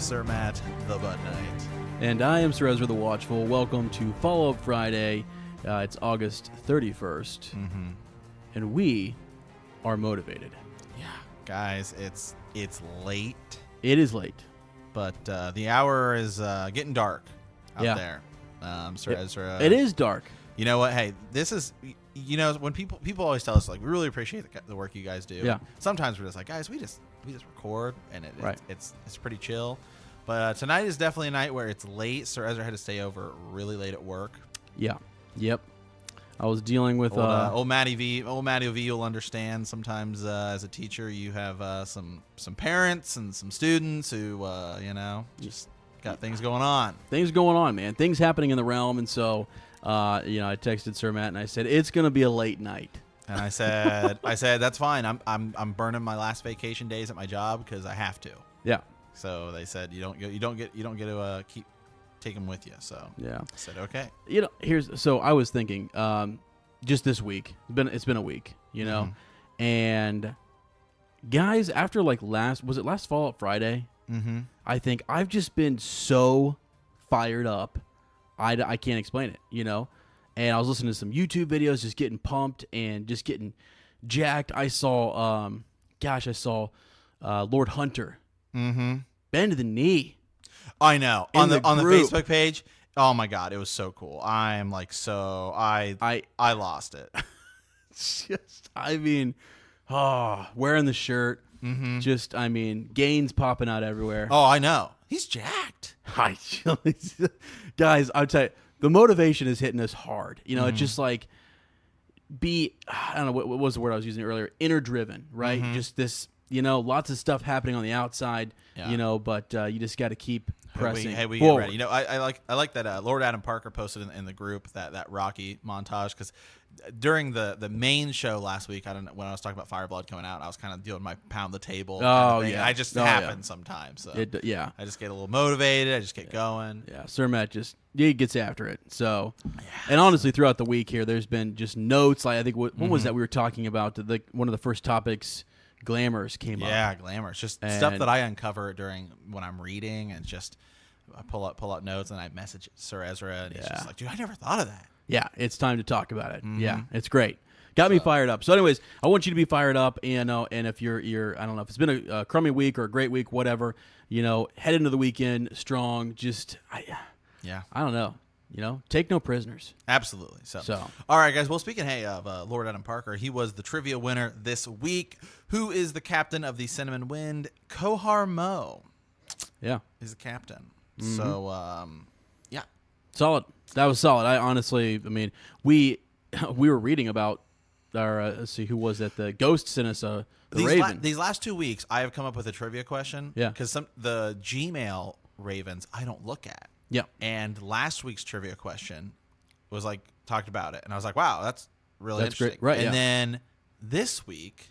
Sir Matt, the Butt Knight. And I am Sir Ezra the Watchful. Welcome to Follow-Up Friday. It's August 31st. Mm-hmm. And we are motivated. Yeah, guys, it's late. It is late. But the hour is getting dark out there. Sir Ezra. It is dark. You know what? Hey, this is, you know, when people always tell us, like, we really appreciate the work you guys do. Yeah. Sometimes we're just like, guys, we just record, and Right. it's pretty chill. But tonight is definitely a night where it's late. Sir Ezra had to stay over really late at work. Yeah. Yep. I was dealing with old Matty V. Old Matty V will understand. Sometimes as a teacher, you have some parents and some students who just got things going on. Things going on, man. Things happening in the realm, and so I texted Sir Matt and I said it's going to be a late night. And I said that's fine. I'm burning my last vacation days at my job because I have to. Yeah. So they said you don't get to take them with you. So yeah, I said okay. So I was thinking, just this week, it's been a week, and guys, after like last Fallout Friday, I think I've just been so fired up, I can't explain it, and I was listening to some YouTube videos, just getting pumped and just getting jacked. I saw, Lord Hunter, bend to the knee. I know on the group. Facebook page. Oh my God, it was so cool. I'm like I lost it. Wearing the shirt, gains popping out everywhere. Oh, I know. He's jacked. Guys, I'll tell you, the motivation is hitting us hard. It's just like I don't know what was the word I was using earlier. Inner driven, right? Just this. Lots of stuff happening on the outside, but you just got to keep pressing we forward. get ready. I like that Lord Adam Parker posted in the group that Rocky montage, because during the main show last week, I don't know, when I was talking about Fireblood coming out, I was kind of doing my pound the table. Oh, yeah. I just happen sometimes. So I just get a little motivated. I just get going. Yeah, Sir Matt he gets after it. So, and honestly, throughout the week here, there's been just notes. Like I think what was that we were talking about? One of the first topics. Glamors came up. Yeah, Glamors. Just stuff that I uncover when I'm reading, and just I pull out notes, and I message Sir Ezra, and he's just like, dude, I never thought of that. Yeah, it's time to talk about it. Yeah, it's great. Got me fired up. So anyways, I want you to be fired up, and if you're I don't know if it's been a crummy week or a great week, whatever, head into the weekend strong. Just I don't know. Take no prisoners. Absolutely. So, all right, guys. Well, speaking of Lord Adam Parker, he was the trivia winner this week. Who is the captain of the Cinnamon Wind? Kohar Mo. Yeah, is the captain. So, solid. That was solid. I honestly, we were reading about our. Let's see, who was that? The Ghost sent us the Raven. These last 2 weeks, I have come up with a trivia question. Yeah, because the Gmail Ravens I don't look at. Yeah. And last week's trivia question was talked about it. And I was like, wow, that's really interesting. Great. Right. And then this week,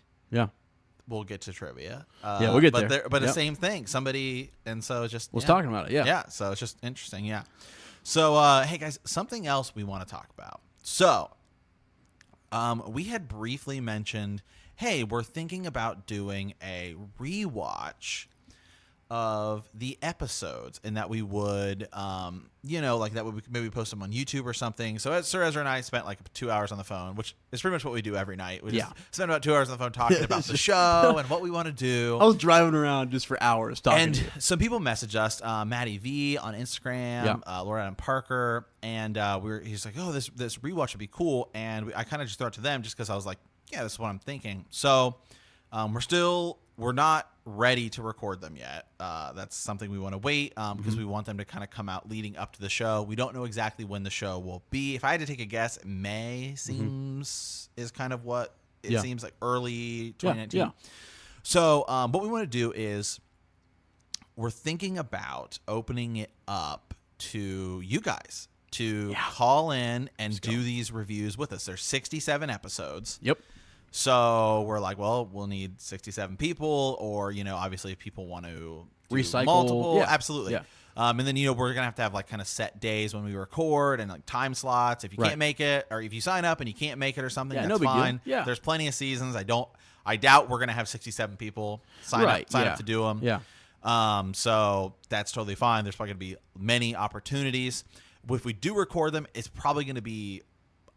we'll get to trivia. We'll get there. But the same thing. Somebody, and so it's just was talking about it. Yeah. Yeah. So it's just interesting. Yeah. So, hey guys, something else we want to talk about. So, we had briefly mentioned, hey, we're thinking about doing a rewatch of the episodes, and that we would that we maybe post them on YouTube or something. So Sir Ezra and I spent 2 hours on the phone, which is pretty much what we do every night. We just spend about 2 hours on the phone talking about the show and what we want to do. I was driving around just for hours talking. And to you. some people messaged us, Matty V on Instagram, Lord Adam Parker, and he's like, oh, this rewatch would be cool. And I kind of just threw it to them just because I was like, yeah, this is what I'm thinking. So we're not ready to record them yet. That's something we want to wait because we want them to kind of come out leading up to the show. We don't know exactly when the show will be. If I had to take a guess, May is kind of what it seems like, early 2019. Yeah. So what we want to do is we're thinking about opening it up to you guys to call in and do these reviews with us. There's 67 episodes. Yep. So we're like, well, we'll need 67 people, or, obviously if people want to recycle multiple, absolutely. Yeah. And then, we're going to have kind of set days when we record and time slots. If you can't make it, or if you sign up and you can't make it or something, that's fine. Yeah. There's plenty of seasons. I doubt we're going to have 67 people sign up to do them. Yeah. So that's totally fine. There's probably going to be many opportunities. If we do record them, it's probably going to be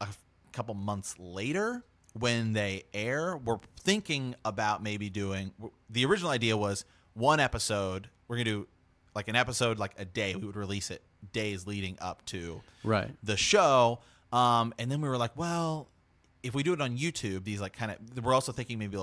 a couple months later when they air. We're thinking about maybe doing, the original idea was one episode. We're going to do like an episode, like a day. We would release it days leading up to the show. And then we were like, well, if we do it on YouTube, these like kind of, we're also thinking maybe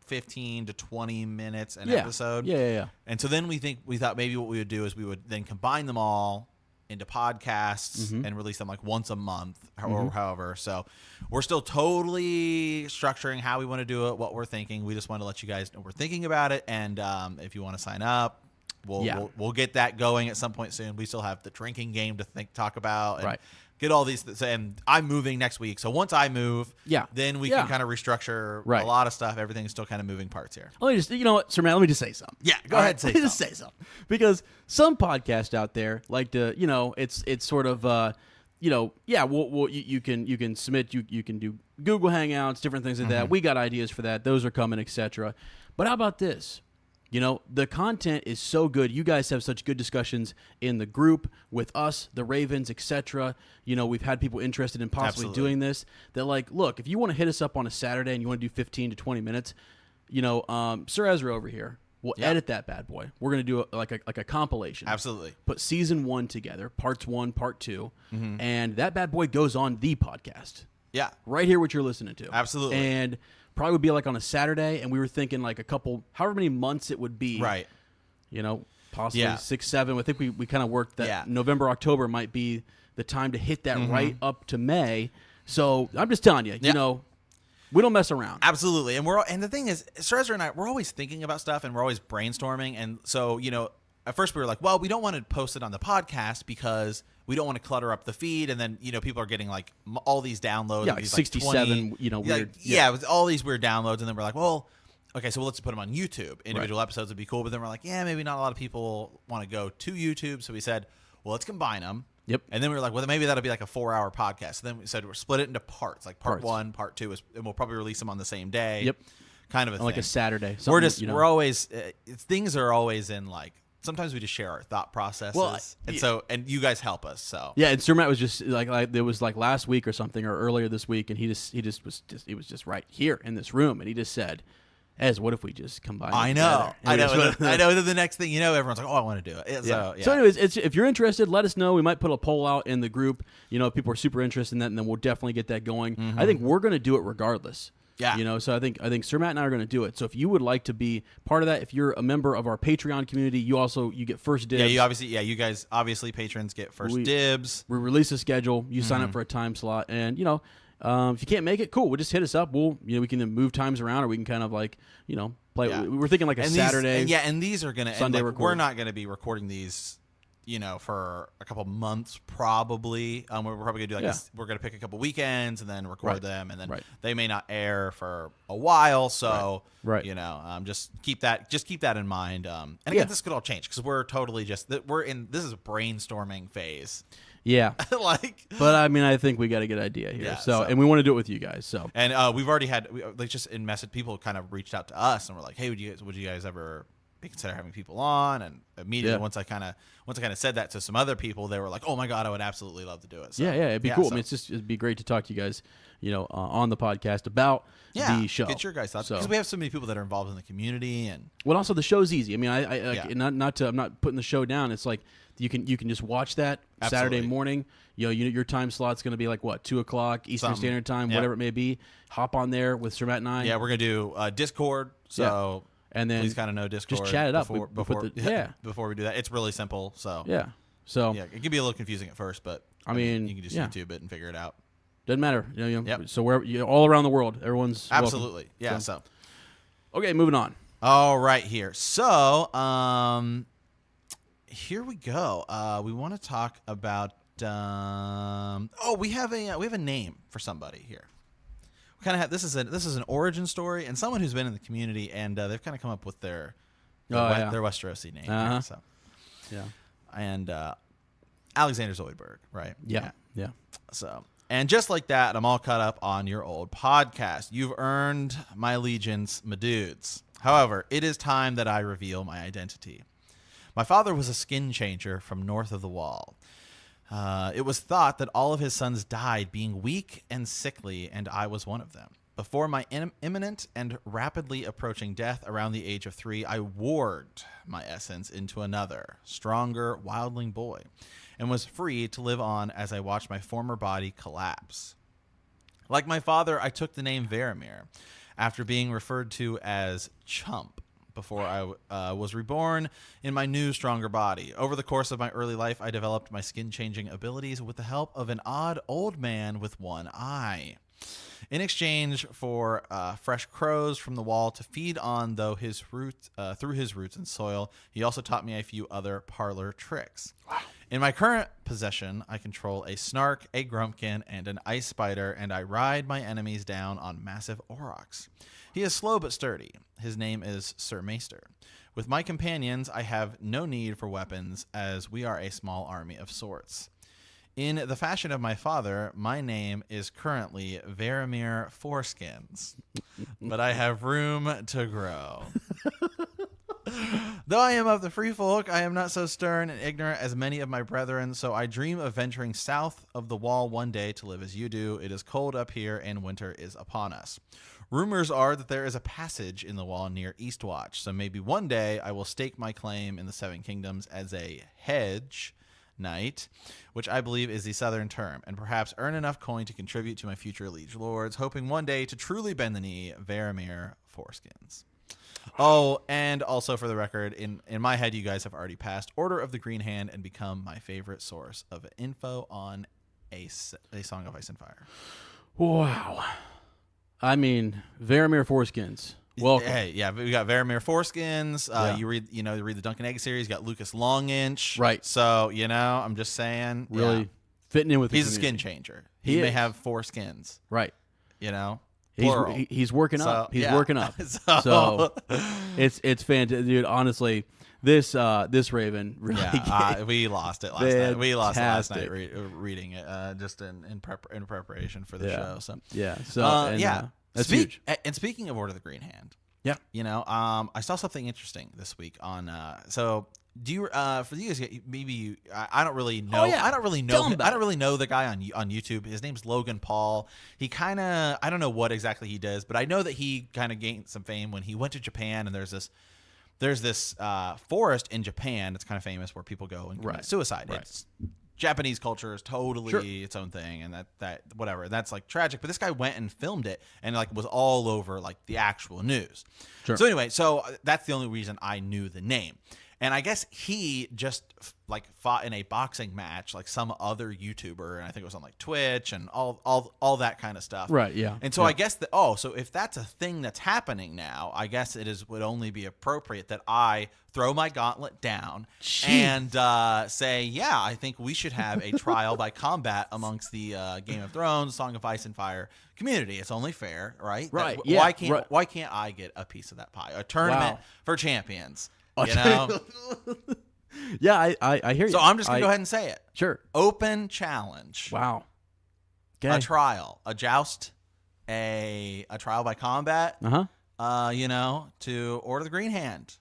15 to 20 minutes an episode. Yeah. And so then we thought maybe what we would do is we would then combine them all into podcasts and release them like once a month or however. So we're still totally structuring how we want to do it, what we're thinking. We just want to let you guys know we're thinking about it. And if you want to sign up, we'll get that going at some point soon. We still have the drinking game to talk about. And get all these and I'm moving next week, so once I move, then we can kind of restructure a lot of stuff. Everything's still kind of moving parts here. Let me just, you know what, Sir Matt, let me just say something. Yeah, go ahead. Just say something, because some podcasts out there like to, you know, it's sort of, you know, you can submit, you can do Google Hangouts, different things like that. We got ideas for that; those are coming, etc. But how about this? You know, the content is so good. You guys have such good discussions in the group with us, the Ravens, etc. You know, we've had people interested in possibly doing this. They're like, look, if you want to hit us up on a Saturday and you want to do 15 to 20 minutes, you know, Sir Ezra over here will edit that bad boy. We're going to do like a compilation. Absolutely. Put season 1 together, parts 1, part 2, and that bad boy goes on the podcast. Yeah. Right here, what you're listening to. Absolutely. And probably would be like on a Saturday, and we were thinking like a couple, however many months it would be. Right. You know, possibly 6, 7. I think we kind of worked that November, October might be the time to hit that right up to May. So I'm just telling you, you know, we don't mess around. Absolutely. And the thing is, Sir Ezra and I, we're always thinking about stuff and we're always brainstorming. And so, you know, at first we were like, well, we don't want to post it on the podcast because we don't want to clutter up the feed, and then, you know, people are getting like all these downloads. Yeah, like 67, 20, you know, weird. With all these weird downloads, and then we're like, well, okay, so let's put them on YouTube. Individual episodes would be cool, but then we're like, maybe not a lot of people want to go to YouTube, so we said, well, let's combine them. Yep. And then we were like, well, then maybe that'll be like a 4-hour podcast. So then we said we'll split it into parts, like part 1, part 2, and we'll probably release them on the same day. Yep. Kind of a thing. Like a Saturday. We're always things are always in like. Sometimes we just share our thought processes, and you guys help us. So and Sir Matt was just like it was like last week or something, or earlier this week, and he was just right here in this room, and he just said, "Ez, what if we just combine?" I know. I know. The next thing you know, everyone's like, "Oh, I want to do it." So, anyways, if you're interested, let us know. We might put a poll out in the group. You know, if people are super interested in that, and then we'll definitely get that going. I think we're going to do it regardless. Yeah. You know, so I think Sir Matt and I are going to do it. So if you would like to be part of that, if you're a member of our Patreon community, you get first dibs. You guys obviously patrons get first dibs. We release a schedule. You sign up for a time slot, and you know, if you can't make it, cool. We'll just hit us up. We can then move times around, or we can kind of like, you know, play. Yeah. We're thinking like a Saturday. And these are gonna Sunday record. We're not gonna be recording these, you know, for a couple months probably. We're probably gonna do we're gonna pick a couple weekends and then record them, and then they may not air for a while. So you know, just keep that in mind. And again, this could all change because we're totally this is a brainstorming phase. Yeah, but I mean, I think we got a good idea here. Yeah, so, and we want to do it with you guys. So, and we've already had just in message, people kind of reached out to us and were like, "Hey, would you guys ever consider having people on?" And immediately once I kind of said that to some other people, they were like, "Oh my god, I would absolutely love to do it." So, it'd be cool. So, I mean, it'd be great to talk to you guys, you know, on the podcast about the show. Get your guys' thoughts because we have so many people that are involved in the community, and also the show's easy. I mean, I'm not putting the show down. It's like you can just watch that Saturday morning. You know, your time slot's going to be like what, 2:00 Eastern Standard Time, whatever it may be. Hop on there with Sir Matt and I. Yeah, we're gonna do Discord. So. And then please kind of know Discord. Just chat it up before we do that. It's really simple. So it can be a little confusing at first, but I mean you can just YouTube it and figure it out. Doesn't matter. You know, So we're all around the world. Everyone's absolutely welcome. So okay, moving on. All right, here. So here we go. We want to talk about. We have a name for somebody here. Kind of this is an origin story and someone who's been in the community, and they've kind of come up with their Westerosi name. Here, so and Alexander Zoidberg, right? Yeah. So, and just like that, I'm all caught up on your old podcast. You've earned my allegiance, my dudes. However, it is time that I reveal my identity. My father was a skin changer from north of the wall. It was thought that all of his sons died being weak and sickly, and I was one of them. Before my imminent and rapidly approaching death around the age of 3, I warred my essence into another, stronger wildling boy, and was free to live on as I watched my former body collapse. Like my father, I took the name Varamir, after being referred to as Chump before I was reborn in my new, stronger body. Over the course of my early life, I developed my skin-changing abilities with the help of an odd old man with one eye. In exchange for fresh crows from the wall to feed on, through his roots and soil, he also taught me a few other parlor tricks. Wow. In my current possession, I control a snark, a grumpkin, and an ice spider, and I ride my enemies down on massive aurochs. He is slow but sturdy. His name is Sir Maester. With my companions, I have no need for weapons, as we are a small army of sorts. In the fashion of my father, my name is currently Varamir Foreskins, but I have room to grow. Though I am of the free folk, I am not so stern and ignorant as many of my brethren, so I dream of venturing south of the wall one day to live as you do. It is cold up here, and winter is upon us. Rumors are that there is a passage in the wall near Eastwatch, so maybe one day I will stake my claim in the Seven Kingdoms as a hedge knight, which I believe is the southern term, and perhaps earn enough coin to contribute to my future liege lords, hoping one day to truly bend the knee. Varamir Foreskins. Oh, and also for the record, in my head, you guys have already passed Order of the Green Hand and become my favorite source of info on a Song of Ice and Fire. Wow. I mean, Varamir Foreskins. Welcome. Hey, yeah, we got Varamir Foreskins. You read the Duncan Egg series. You got Lucas Longinch. Right. So I'm just saying, really fitting in with. He's a skin changer. He may have 4 skins. Right. He's working up. He's working up. So it's fantastic, dude. Honestly, this Raven really we lost it last night. We lost it last night reading it just in preparation for the show. So that's huge. And speaking of Order of the Green Hand, I saw something interesting this week on. Do you for you guys? Maybe I don't really know. I don't really know the guy on YouTube. His name's Logan Paul. He kind of I don't know what exactly he does, but I know that he kind of gained some fame when he went to Japan. And there's this forest in Japan that's kind of famous where people go and commit suicide. Right. It's Japanese culture is totally its own thing, and that whatever. That's like tragic. But this guy went and filmed it, and like was all over like the actual news. Sure. So anyway, that's the only reason I knew the name. And I guess he just like fought in a boxing match like some other YouTuber, and I think it was on like Twitch and all that kind of stuff. Right, yeah. And so I guess so if that's a thing that's happening now, I guess would only be appropriate that I throw my gauntlet down and say, I think we should have a trial by combat amongst the Game of Thrones, Song of Ice and Fire community. It's only fair, right? Right. Why can't I get a piece of that pie? A tournament for champions. You know? Yeah, I hear you. So I'm just going to go ahead and say it. Sure. Open challenge. Wow. Okay. A trial. A joust. A trial by combat. To Order the Green Hand.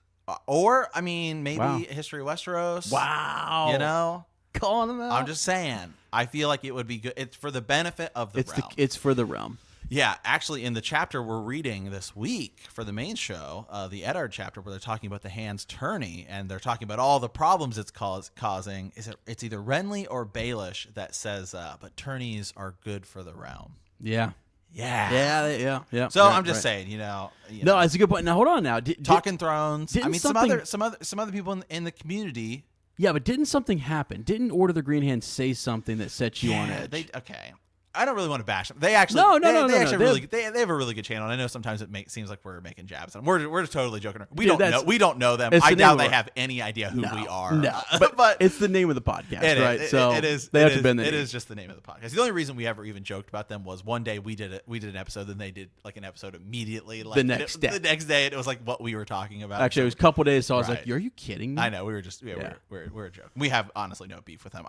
Or, I mean, maybe History of Westeros. Wow. Calling them out. I'm just saying. I feel like it would be good. It's for the benefit of the realm. It's for the realm. Yeah, actually, in the chapter we're reading this week for the main show, the Eddard chapter, where they're talking about the hand's tourney, and they're talking about all the problems it's causing. It's either Renly or Baelish that says, but tourneys are good for the realm. Yeah. Yeah. So I'm just saying, No, that's a good point. Now hold on. Now, Talking Thrones. I mean, some other people in the community. Yeah, but didn't something happen? Didn't Order the Green Hand say something that set you on edge? Okay. I don't really want to bash them. They actually, they have a really good channel. And I know sometimes it seems like we're making jabs, and we're just totally joking. We don't know them. I doubt they have any idea who we are. No, but it's the name of the podcast, right? So it is. They have to bend the knee. It is just the name of the podcast. The only reason we ever even joked about them was one day we did an episode, and they did like an episode immediately. Like the next day, and it was like what we were talking about. Actually, it was a couple days. So I was like, "Are you kidding me?" I know. We were just we're a joke. We have honestly no beef with them.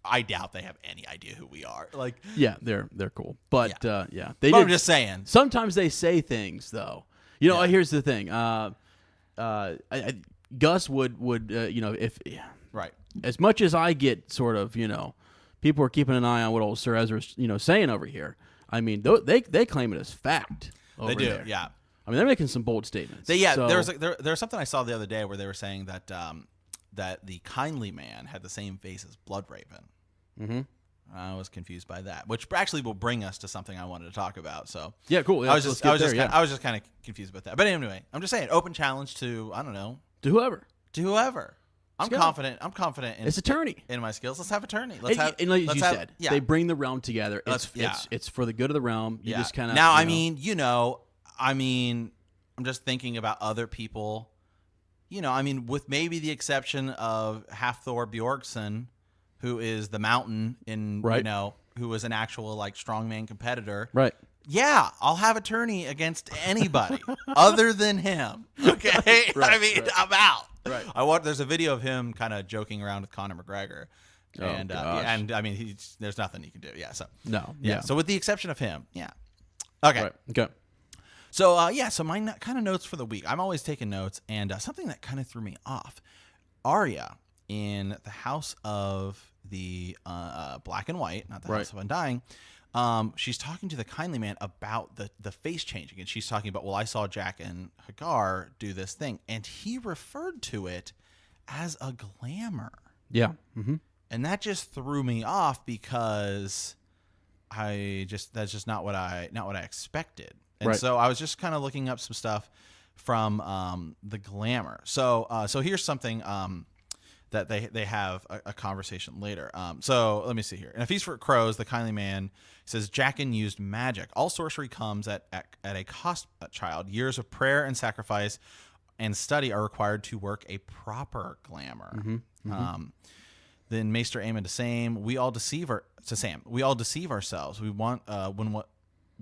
I doubt they have any idea who we are. Like, yeah, they're cool, but but they. I'm just saying. Sometimes they say things though. Here's the thing. Gus would if Right. as much as I get sort of people are keeping an eye on what old Sir Ezra's saying over here. I mean, they claim it as fact. Over They do, there. yeah. I mean, they're making some bold statements. So, there's something I saw the other day where they were saying that that the kindly man had the same face as Bloodraven. Mm-hmm. I was confused by that, which actually will bring us to something I wanted to talk about. So yeah, cool. Yeah, I was just kind of confused about that. But anyway, I'm just saying, open challenge to to whoever. I'm confident. I'm confident in it's attorney in my skills. Let's have attorney. Like you said, they bring the realm together. It's for the good of the realm. You just kind of now. I mean, I'm just thinking about other people. With maybe the exception of Hafthor Bjornsson, who is the Mountain in who was an actual strongman competitor. Right. Yeah, I'll have attorney against anybody other than him. Okay, right. I'm out. Right. There's a video of him kind of joking around with Conor McGregor, and I mean, there's nothing you can do. Yeah. So no. Yeah. So with the exception of him, yeah. Okay. Right. Okay. So so my kind of notes for the week. I'm always taking notes, and something that kind of threw me off. Arya in the House of the Black and White, not the House of Undying. She's talking to the kindly man about the face changing, and she's talking about, well, I saw Jack and Hagar do this thing, and he referred to it as a glamour. Yeah. Mm-hmm. And that just threw me off because that's just not what I expected. And so I was just kind of looking up some stuff from the glamour. So here's something that they have a conversation later. So let me see here. In A Feast for Crows, the kindly man says, Jaqen used magic. All sorcery comes at a cost, child. Years of prayer and sacrifice and study are required to work a proper glamour. Mm-hmm. Mm-hmm. Then Maester Aemon to Sam, we all deceive ourselves. We want what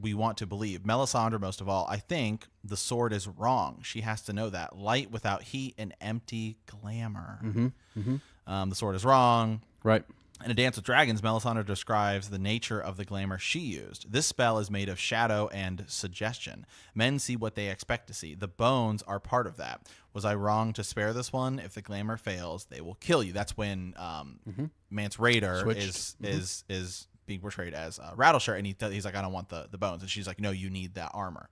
we want to believe. Melisandre, most of all, I think the sword is wrong. She has to know that. Light without heat and empty glamour. Mm-hmm. Mm-hmm. The sword is wrong. Right. In A Dance with Dragons, Melisandre describes the nature of the glamour she used. This spell is made of shadow and suggestion. Men see what they expect to see. The bones are part of that. Was I wrong to spare this one? If the glamour fails, they will kill you. That's when Mance Rayder is being portrayed as Rattleshire, and he's like, I don't want the bones. And she's like, no, you need that armor.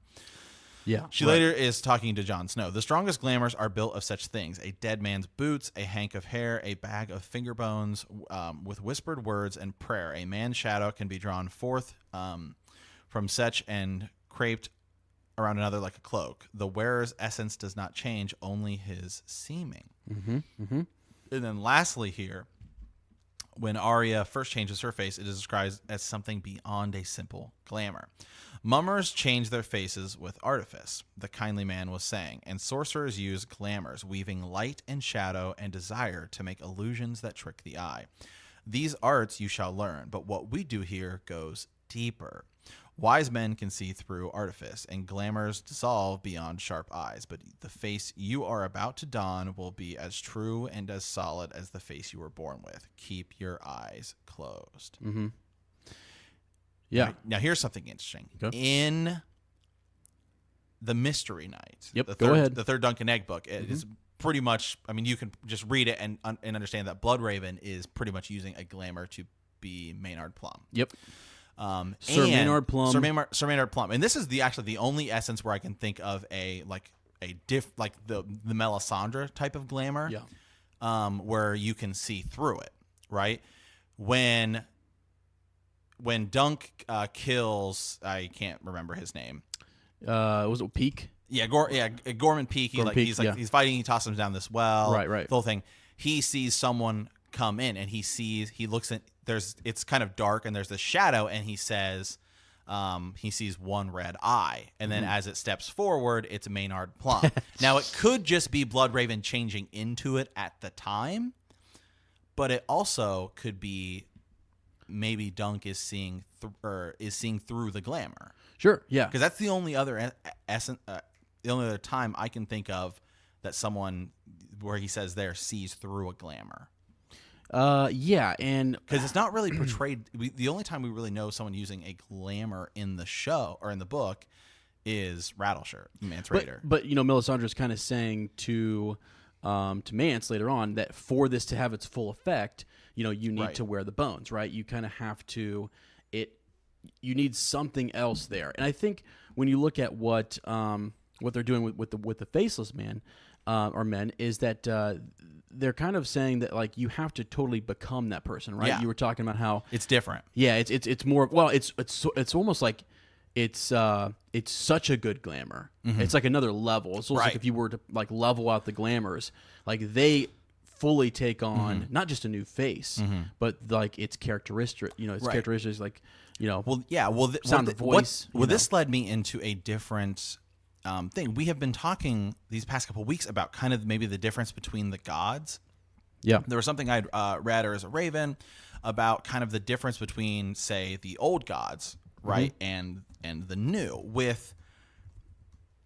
Yeah. She later is talking to Jon Snow. The strongest glamours are built of such things: a dead man's boots, a hank of hair, a bag of finger bones, with whispered words and prayer. A man's shadow can be drawn forth from such and craped around another like a cloak. The wearer's essence does not change, only his seeming. Mm-hmm. Mm-hmm. And then lastly here, when Arya first changes her face, it is described as something beyond a simple glamour. Mummers change their faces with artifice, the kindly man was saying, and sorcerers use glamours, weaving light and shadow and desire to make illusions that trick the eye. These arts you shall learn, but what we do here goes deeper. Wise men can see through artifice, and glamours dissolve beyond sharp eyes, but the face you are about to don will be as true and as solid as the face you were born with. Keep your eyes closed. Mm-hmm. Yeah. Now here's something interesting. Okay. In the Mystery Knight, Go ahead. The third Dunk and Egg book, it is pretty much, I mean, you can just read it and understand that Bloodraven is pretty much using a glamour to be Maynard Plum. Yep. Sir Maynard Plum. Sir Maynard Plum. And this is the only essence where I can think of the Melisandre type of glamour. Yeah. Where you can see through it, right? When Dunk kills, I can't remember his name. Was it Peak? Yeah, Gorman Peak. He's fighting. He tosses him down this well. Right. The whole thing. He sees someone come in, and he looks at. It's kind of dark, and there's this shadow, and he says, he sees one red eye, and then as it steps forward, it's Maynard Plum. Now it could just be Bloodraven changing into it at the time, but it also could be maybe Dunk is seeing through the glamour. Sure, yeah. Because that's the only other the only other time I can think of that someone where he says there sees through a glamour. Yeah, and because it's not really portrayed. The only time we really know someone using a glamour in the show or in the book is Rattleshire, Mance Rayder. But Melisandre's kind of saying to to Mance later on that for this to have its full effect, you need Right. to wear the bones, right? You kind of have to you need something else there. And I think when you look at what they're doing with the Faceless man or men is that they're kind of saying that like you have to totally become that person, right? Yeah. You were talking about how It's different. yeah, it's more well, it's almost like it's such a good glamour. It's like another level. It's almost like Right. if you were to like level out the Glamors, like they fully take on not just a new face, but like its characteristic, its Right. characteristics, like Well, yeah. Well, sound of voice. This led me into a different thing. We have been talking these past couple of weeks about kind of maybe the difference between the gods. yeah, There was something I'd read or as a Raven about kind of the difference between, say, the old gods, right, and the new. With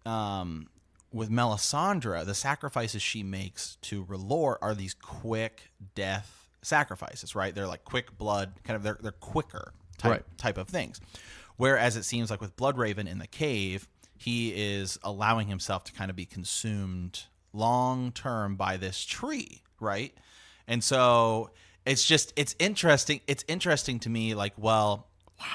Melisandre, the sacrifices she makes to R'hllor are these quick death sacrifices, right? They're like quick blood, kind of they're quicker type of things. Whereas it seems like with Bloodraven in the cave, he is allowing himself to kind of be consumed long term by this tree, right? And so it's interesting. It's interesting to me, like, well,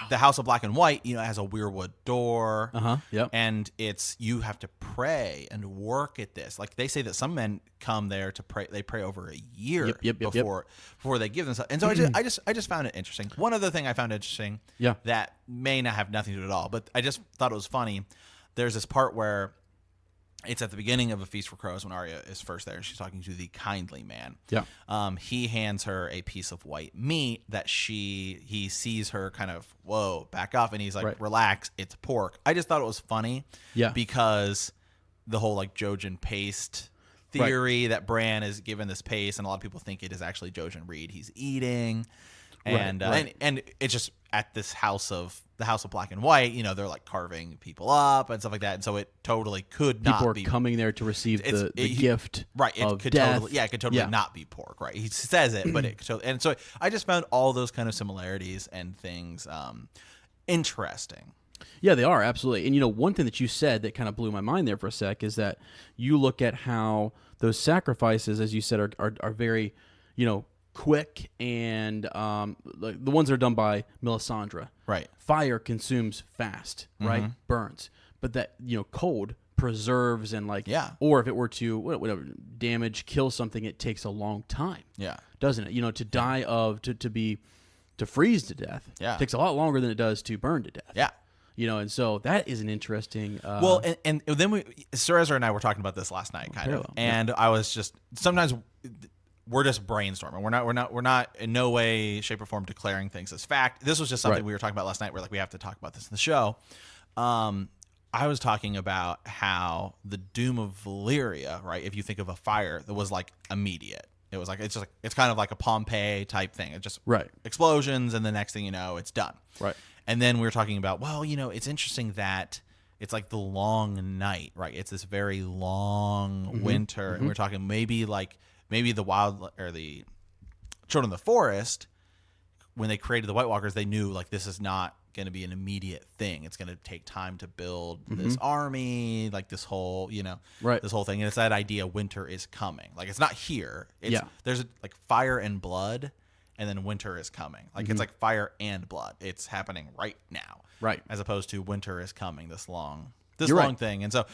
the House of Black and White, has a weirwood door, yep. and you have to pray and work at this. Like they say that some men come there to pray. They pray over a year before they give themselves. And so I just found it interesting. One other thing I found interesting, that may not have nothing to do at all, but I just thought it was funny. There's this part where it's at the beginning of A Feast for Crows when Arya is first there. She's talking to the kindly man. Yeah. He hands her a piece of white meat that he sees her kind of, whoa, back off. And he's like, relax, it's pork. I just thought it was funny. Yeah. Because the whole like Jojen paste theory that Bran is given this paste, and a lot of people think it is actually Jojen Reed he's eating. And and it's just at the House of Black and White, they're like carving people up and stuff like that, and so it totally could not be. People are coming there to receive the gift, right? It of could death. totally not be pork, right? He says it, but it could, and so I just found all those kind of similarities and things interesting. Yeah, they are absolutely. And one thing that you said that kind of blew my mind there for a sec is that you look at how those sacrifices, as you said, are very, quick, and like the ones that are done by Melisandre. Right. Fire consumes fast, right? Burns. But that, cold preserves and or if it were to whatever damage, kill something, it takes a long time. Yeah. Doesn't it? To die to freeze to death. Yeah. Takes a lot longer than it does to burn to death. Yeah. And so that is an interesting. Well, and then Sir Ezra and I were talking about this last night, kind of, and I was just sometimes we're just brainstorming. We're not in no way, shape, or form declaring things as fact. This was just something we were talking about last night. We're like, we have to talk about this in the show. I was talking about how the doom of Valyria, right? If you think of a fire that was like immediate, it was like it's kind of like a Pompeii type thing. It just explosions, and the next thing you know, it's done. Right. And then we were talking about, well, it's interesting that it's like the long night, right? It's this very long winter, and we're talking maybe the wild or the Children of the Forest, when they created the White Walkers, they knew like this is not going to be an immediate thing. It's going to take time to build this army, like this whole, this whole thing. And it's that idea, winter is coming. Like it's not here. There's like fire and blood, and then winter is coming. Like it's like fire and blood. It's happening right now. Right. As opposed to winter is coming, this long thing. And so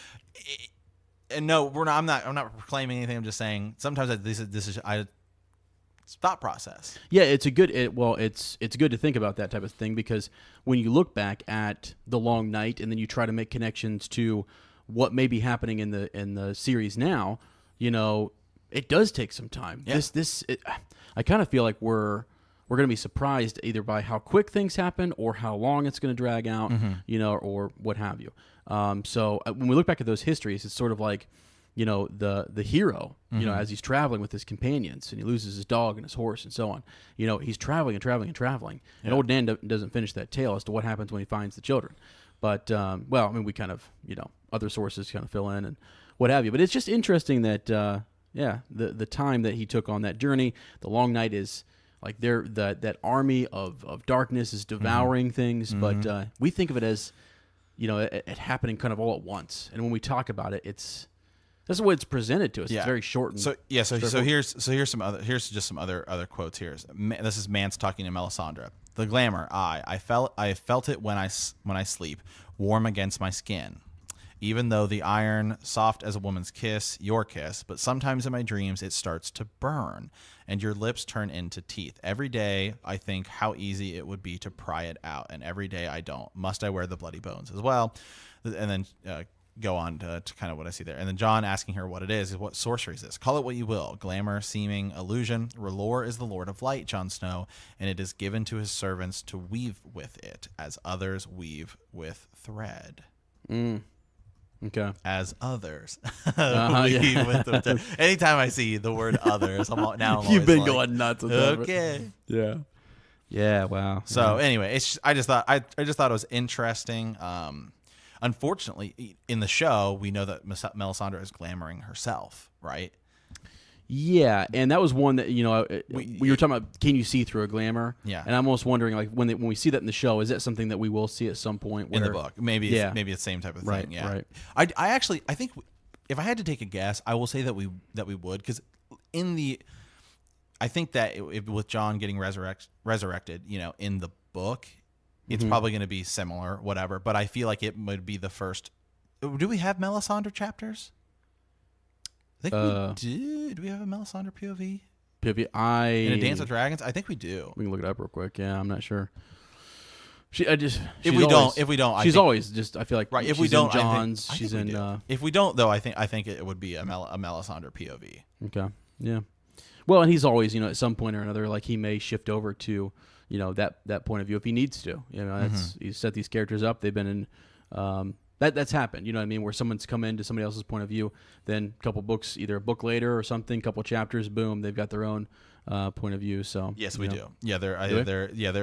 and no, I'm not proclaiming anything. I'm just saying sometimes this is thought process. Yeah, it's good to think about that type of thing, because when you look back at the long night and then you try to make connections to what may be happening in the series now, it does take some time. Yeah. I kind of feel like we're going to be surprised either by how quick things happen or how long it's going to drag out, or what have you. So when we look back at those histories, it's sort of like, the hero, as he's traveling with his companions, and he loses his dog and his horse and so on. He's traveling and traveling and traveling. Yeah. And old Dan doesn't finish that tale as to what happens when he finds the children. But, we kind of, other sources kind of fill in and what have you. But it's just interesting that, the time that he took on that journey, the long night is like that army of darkness is devouring things. But we think of it as, it happening kind of all at once. And when we talk about it, it's That's the way it's presented to us. Yeah. It's very short. And so here's just some other quotes here. This is Mance talking to Melisandre. The glamour, I felt it when I sleep, warm against my skin. Even though the iron, soft as a woman's kiss, your kiss, but sometimes in my dreams it starts to burn, and your lips turn into teeth. Every day I think how easy it would be to pry it out, and every day I don't. Must I wear the bloody bones as well? And then go on to kind of what I see there. And then Jon asking her what it is what sorcery is this? Call it what you will. Glamour, seeming, illusion. R'hllor is the Lord of Light, Jon Snow, and it is given to his servants to weave with it, as others weave with thread. Okay. As others. Anytime I see the word others, I'm You've been going nuts with that. Okay. Yeah. Yeah. Wow. So anyway, I just thought it was interesting. Unfortunately, in the show, we know that Melisandre is glamoring herself, right? Yeah, and that was one that we were talking about. Can you see through a glamour? Yeah, and I'm almost wondering, like when we see that in the show, is that something that we will see at some point in the book? Maybe it's the same type of thing. Yeah, right. I think if I had to take a guess, I will say that we would, because I think that with Jon getting resurrected, in the book, it's probably going to be similar, whatever. But I feel like it would be the first. Do we have Melisandre chapters? I think we do. Do we have a Melisandre POV? POV. In A Dance with Dragons? I think we do. We can look it up real quick. Yeah, I'm not sure. If we don't, she's always just. I feel like right. If we don't, John's. I think she's in. If we don't, though, I think it would be a Melisandre POV. Okay. Yeah. Well, and he's always, at some point or another, like he may shift over to, that point of view if he needs to. He's set these characters up. They've been in. That's happened, you know what I mean, where someone's come into somebody else's point of view, then a couple books, either a book later or something, couple chapters, boom, they've got their own point of view. So yes, we do. Yeah, there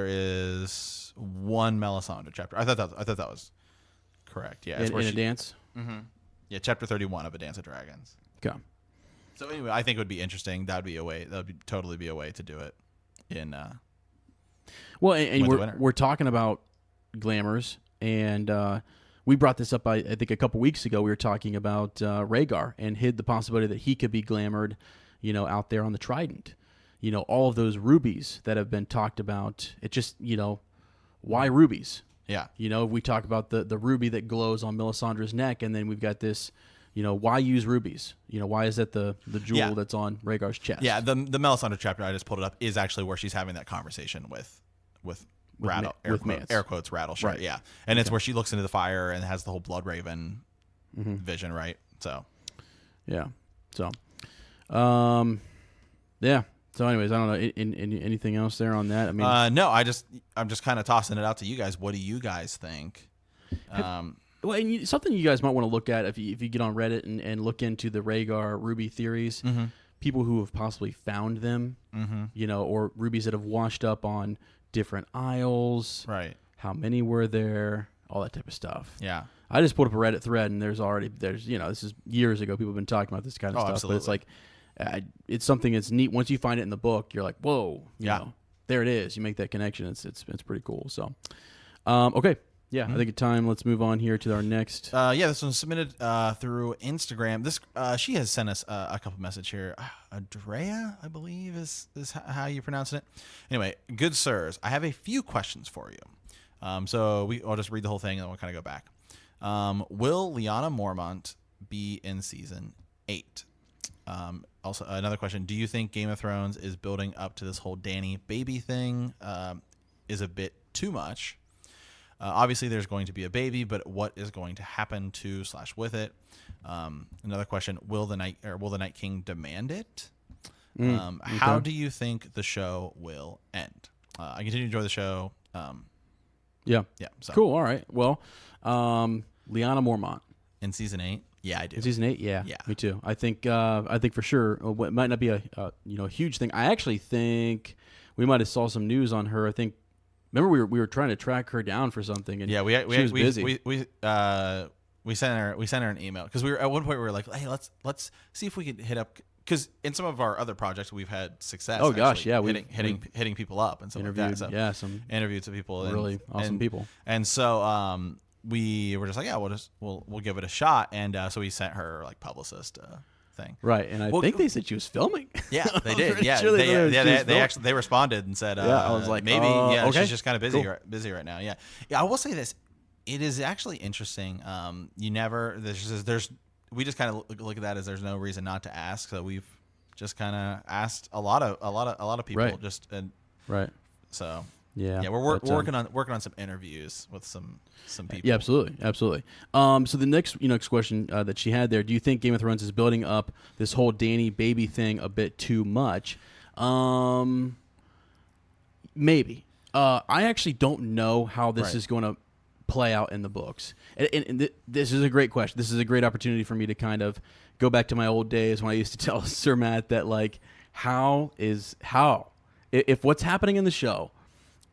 is one Melisandre chapter. I thought that was correct. Yeah, in A Dance. Mm-hmm. Yeah, chapter 31 of A Dance of Dragons. Okay. So anyway, I think it would be interesting. That would totally be a way to do it. In well, and we're talking about Glamors, and we brought this up, I think, a couple weeks ago. We were talking about Rhaegar and hid the possibility that he could be glamored, out there on the Trident. All of those rubies that have been talked about. It just, why rubies? Yeah. We talk about the ruby that glows on Melisandre's neck, and then we've got this, why use rubies? Why is that the jewel that's on Rhaegar's chest? Yeah, the Melisandre chapter, I just pulled it up, is actually where she's having that conversation with air quotes Rattleshire, right. Yeah, and it's where she looks into the fire and has the whole Blood Raven vision, right? So, yeah, so, yeah. So, anyways, I don't know. Anything else there on that? I mean, no. I'm just kind of tossing it out to you guys. What do you guys think? Well, and something you guys might want to look at if you get on Reddit and look into the Rhaegar ruby theories. Mm-hmm. People who have possibly found them, or rubies that have washed up on different isles, right? How many were there? All that type of stuff. Yeah, I just pulled up a Reddit thread, and there's this is years ago. People have been talking about this kind of stuff, absolutely. But it's like it's something that's neat. Once you find it in the book, you're like, whoa, there it is. You make that connection. It's pretty cool. So, okay. Yeah, I think it's time. Let's move on here to our next. This one's submitted through Instagram. This she has sent us a couple messages here. Andrea, I believe is how you pronounce it. Anyway, good sirs, I have a few questions for you. I'll just read the whole thing and then we'll kind of go back. Will Lyanna Mormont be in season 8? Also, another question: do you think Game of Thrones is building up to this whole Dany baby thing? Is a bit too much? Obviously, there's going to be a baby, but what is going to happen to / with it? Another question: will the Night King demand it? How do you think the show will end? I continue to enjoy the show. Yeah. So. Cool. All right. Well, Lyanna Mormont in season 8. Yeah, I do. In season 8, yeah, me too. I think for sure. It might not be a huge thing. I actually think we might have saw some news on her. I think. Remember, we were trying to track her down for something, and she was busy. We sent her an email because we were at one point we were like, hey, let's see if we could hit up, because in some of our other projects we've had success. Oh gosh, yeah, hitting people up and stuff like that. So yeah, some interviews with people, really awesome people. And so we were just like, yeah, we'll give it a shot, and so we sent her like publicist thing. Right, and I think they said she was filming. Yeah, they did. Yeah, sure they actually responded and said, I was like, maybe, okay. she's just kind of busy right now. Yeah, I will say this. It is actually interesting. We just kind of look at that as there's no reason not to ask. So we've just kind of asked a lot of people. Right. Right. So yeah, we're working on some interviews with some people. Yeah, absolutely. So the next question that she had there: do you think Game of Thrones is building up this whole Dany baby thing a bit too much? Maybe. I actually don't know how this is going to play out in the books. And this is a great question. This is a great opportunity for me to kind of go back to my old days when I used to tell Sir Matt that, like, if what's happening in the show,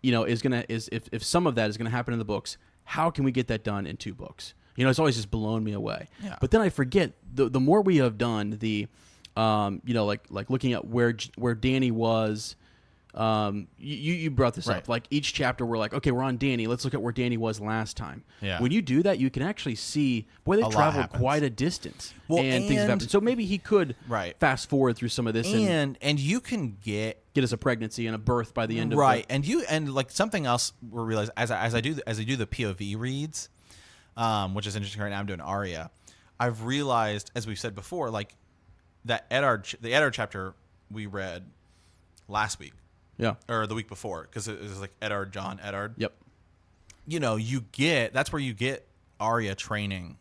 if some of that is gonna happen in the books, how can we get that done in 2 books? It's always just blown me away. Yeah. But then I forget the more we have done the, like looking at where Dany was. You brought this up. Like each chapter, we're like, okay, we're on Dany. Let's look at where Dany was last time. Yeah. When you do that, you can actually see, boy, they traveled quite a distance, and things have happened. So maybe he could fast forward through some of this, and you can get us a pregnancy and a birth by the end of right. And like something else we realize as I do the POV reads, which is interesting right now. I'm doing Arya. I've realized, as we've said before, like the Eddard chapter we read last week. Yeah. Or the week before, because it was like Eddard, John Eddard. Yep. That's where you get Arya training.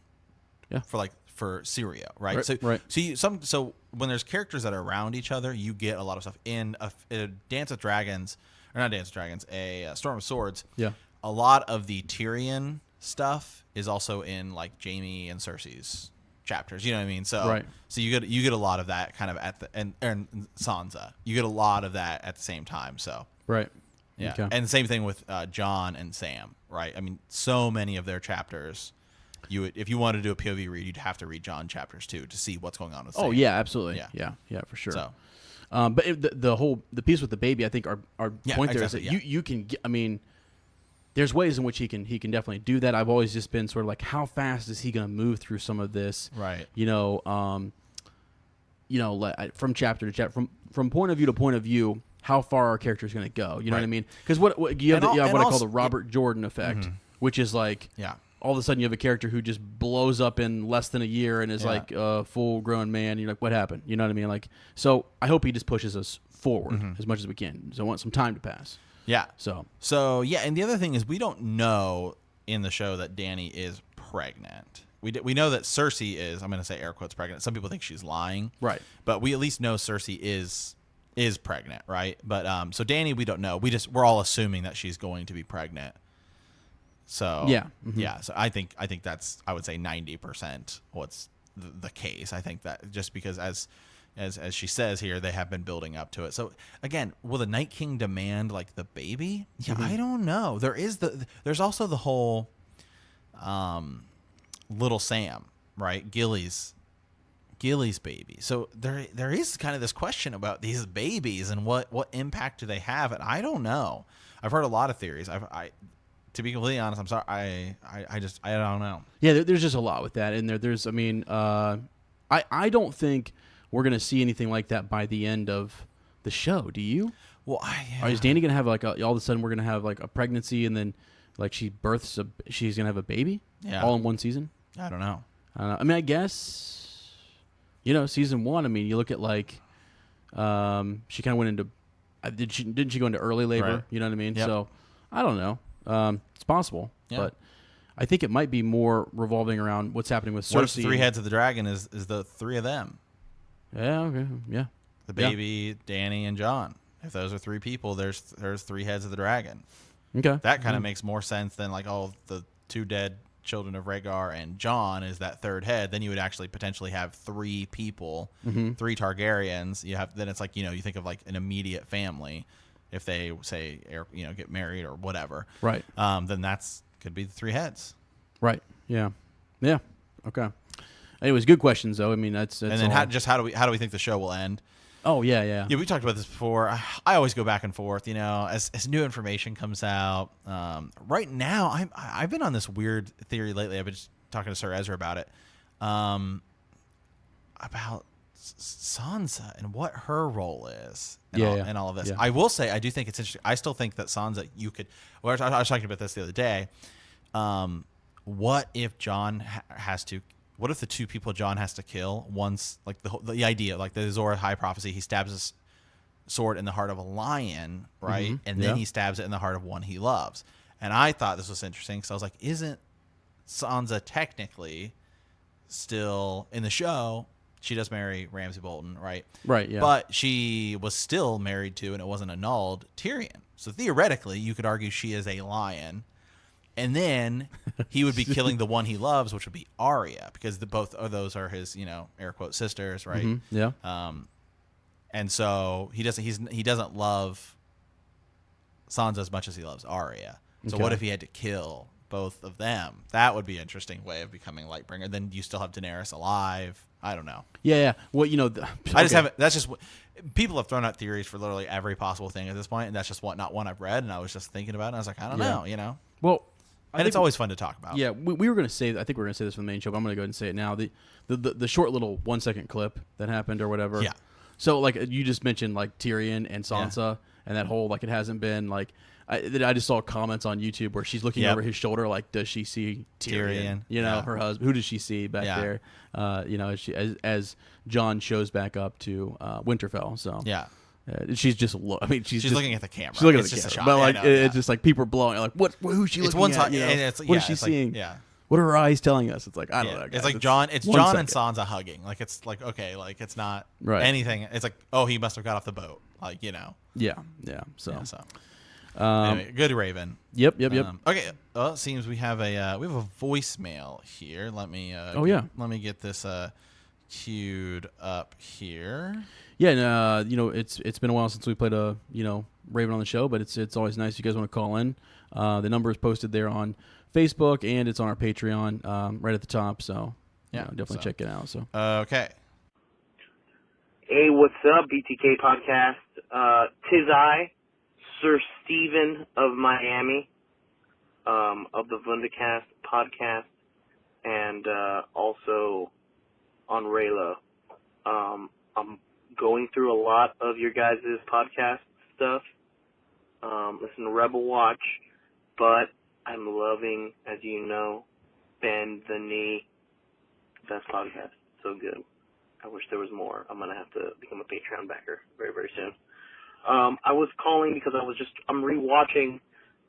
Yeah. For Syria, right? Right. So when there's characters that are around each other, you get a lot of stuff in a Dance of Dragons, or not Dance of Dragons, a Storm of Swords. Yeah. A lot of the Tyrion stuff is also in like Jaime and Cersei's chapters. You know what I mean? So so you get a lot of that kind of at the and Sansa. You get a lot of that at the same time. So right. Yeah. Okay. And same thing with John and Sam, right? I mean, so many of their chapters. If you wanted to do a POV read, you'd have to read John chapters too to see what's going on with Sam. Oh yeah, absolutely. Yeah, for sure. So, but the piece with the baby, I think our point there is that you can get, I mean, there's ways in which he can definitely do that. I've always just been sort of like, how fast is he going to move through some of this? Right. From chapter to chapter, from point of view to point of view, how far our character is going to go. You know what I mean? Because what you have what I call the Robert Jordan effect, which is like, all of a sudden you have a character who just blows up in less than a year and is like a full-grown man. And you're like, what happened? You know what I mean? Like, so I hope he just pushes us forward as much as we can. So I want some time to pass. Yeah. So yeah, and the other thing is we don't know in the show that Dany is pregnant. We know that Cersei is, I'm going to say air quotes, pregnant. Some people think she's lying. Right. But we at least know Cersei is pregnant, right? But so Dany, we don't know. We're all assuming that she's going to be pregnant. So yeah. So I think that's, I would say 90% what's the case. I think that just because as she says here, they have been building up to it. So again, will the Night King demand like the baby? Yeah, I don't know. There's also the whole little Sam, right? Gilly's baby. So there is kind of this question about these babies and what impact do they have, and I don't know. I've heard a lot of theories. To be completely honest, I'm sorry. I don't know. Yeah, there's just a lot with that, and there's. I mean, I don't think we're gonna see anything like that by the end of the show. Do you? Well, is Dany gonna have like all of a sudden we're gonna have like a pregnancy and then like she's gonna have a baby? Yeah. All in one season? I don't know. I mean, I guess season 1. I mean, you look at like she kind of went into didn't she go into early labor? Right. You know what I mean? Yep. So I don't know. It's possible, but I think it might be more revolving around what's happening with Cersei. What if the 3 heads of the dragon is the 3 of them? Yeah. Okay. Yeah. The baby, Dany, and John. If those are 3 people, there's 3 heads of the dragon. Okay. That kind of makes more sense than like the 2 dead children of Rhaegar and John is that 3rd head. Then you would actually potentially have 3 people, 3 Targaryens. Then it's like, you think of like an immediate family. If they say, get married or whatever, right? Then could be the 3 heads, right? Yeah. Okay. Anyways, good questions though. I mean, that's and then how do we think the show will end? Oh yeah. Yeah, we talked about this before. I always go back and forth, as new information comes out. Right now, I've been on this weird theory lately. I've been just talking to Sir Ezra about it, about Sansa and what her role is, and all of this. Yeah. I will say, I do think it's interesting. I still think that Sansa, you could. Well, I was talking about this the other day. What if Jon has to? What if the two people Jon has to kill once, like the idea, like the Azor Ahai prophecy, he stabs his sword in the heart of a lion, right? Mm-hmm. And then he stabs it in the heart of one he loves. And I thought this was interesting because I was like, isn't Sansa technically still in the show? She does marry Ramsay Bolton, right? Right, yeah. But she was still married to, and it wasn't annulled, Tyrion. So theoretically, you could argue she is a lion. And then he would be killing the one he loves, which would be Arya, because both of those are his, air quote sisters, right? Mm-hmm. Yeah. And so he doesn't love Sansa as much as he loves Arya. So what if he had to kill both of them? That would be an interesting way of becoming Lightbringer. Then you still have Daenerys alive. I don't know. Yeah. Well, I just haven't. That's just people have thrown out theories for literally every possible thing at this point, and that's just not one I've read. And I was just thinking about it. And I was like, I don't know. Well. And it's always fun to talk about. Yeah, we were going to say. I think we were going to say this from the main show, but I'm going to go ahead and say it now. The short little 1 second clip that happened or whatever. Yeah. So like you just mentioned like Tyrion and Sansa and that whole like it hasn't been like I just saw comments on YouTube where she's looking over his shoulder like does she see Tyrion? Her husband. Who does she see back there? As Jon shows back up to Winterfell. So yeah. She's just she's looking at the camera. She's looking at the camera. Shot. But like it's just like people are blowing like who's she looking at? What is she seeing? What are her eyes telling us? It's like I don't know. Guys. It's like Jon and Sansa hugging. Like it's like okay, like it's not anything. It's like he must have got off the boat. Like Yeah. So. Anyway, good Raven. Yep. Okay. Well, it seems we have a voicemail here. Let me. Let me get this queued up here. Yeah, and it's been a while since we played a Raven on the show, but it's always nice if you guys want to call in. The number is posted there on Facebook and it's on our Patreon right at the top. So definitely check it out. So okay. Hey, what's up, BTK podcast? Tis I, Sir Steven of Miami, of the Vundacast podcast, and also on Raylo. I'm going through a lot of your guys' podcast stuff. Listen to Rebel Watch, but I'm loving, as you know, Bend the Knee. Best podcast. So good. I wish there was more. I'm going to have to become a Patreon backer very, very soon. I was calling because I'm rewatching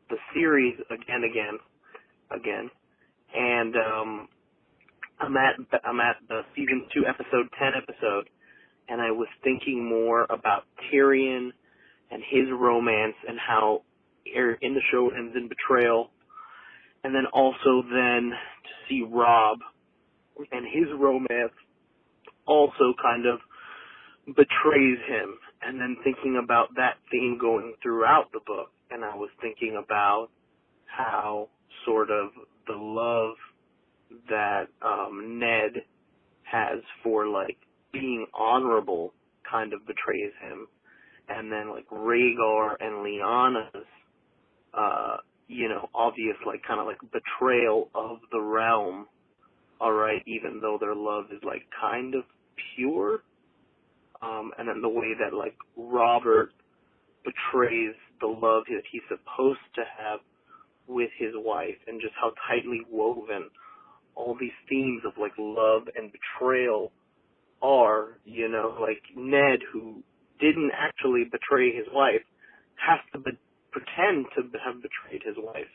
the series again. And I'm at the season 2 episode 10 episode. And I was thinking more about Tyrion and his romance and how in the show ends in betrayal. And then also then to see Robb and his romance also kind of betrays him. And then thinking about that theme going throughout the book. And I was thinking about how sort of the love that Ned has for like being honorable kind of betrays him, and then like Rhaegar and Lyanna's obvious like kind of like betrayal of the realm, alright, even though their love is like kind of pure, and then the way that like Robert betrays the love that he's supposed to have with his wife, and just how tightly woven all these themes of like love and betrayal are, like Ned, who didn't actually betray his wife, has to pretend to have betrayed his wife.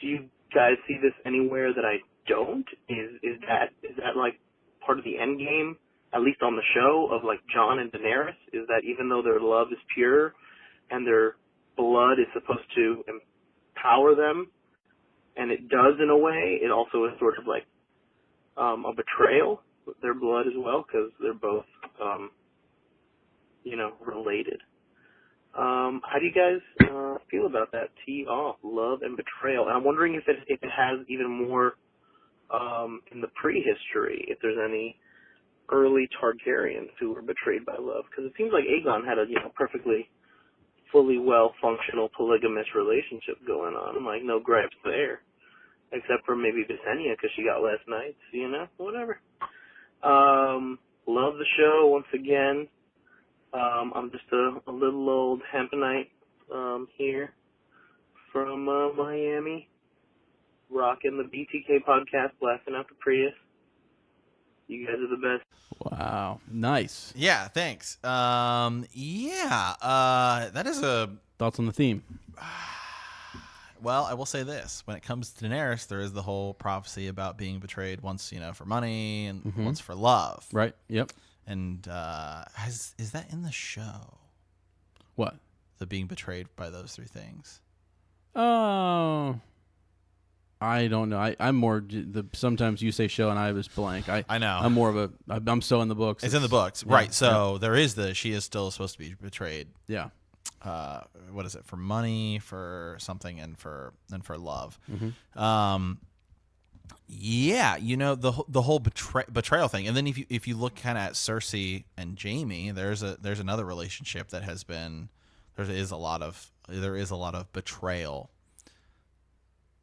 Do you guys see this anywhere that I don't? Is that like part of the end game, at least on the show, of like Jon and Daenerys? Is that even though their love is pure and their blood is supposed to empower them, and it does in a way, it also is sort of like a betrayal with their blood as well, because they're both, related. How do you guys feel about that? Tee off, love and betrayal. And I'm wondering if it has even more in the prehistory, if there's any early Targaryens who were betrayed by love, because it seems like Aegon had a perfectly, fully well-functional polygamous relationship going on. I'm like, no gripes there, except for maybe Visenya because she got less nights, whatever. Love the show once again. I'm just a little old hempenite here from Miami, rocking the BTK podcast, blasting out the Prius. You guys are the best. Wow, nice. Yeah, thanks. That is a Thoughts on the theme? Well, I will say this: when it comes to Daenerys, there is the whole prophecy about being betrayed once, for money and once for love. Right. Yep. And is that in the show? What? The being betrayed by those three things. Oh, I don't know. I'm more sometimes you say show and I was blank. I know. I'm more of I'm so in the books. It's in the books, yeah, right? So there is she is still supposed to be betrayed. Yeah. What is it, for money, for something, and for love? Mm-hmm. The whole betrayal thing, and then if you look kind of at Cersei and Jaime, there's another relationship that has been there is a lot of betrayal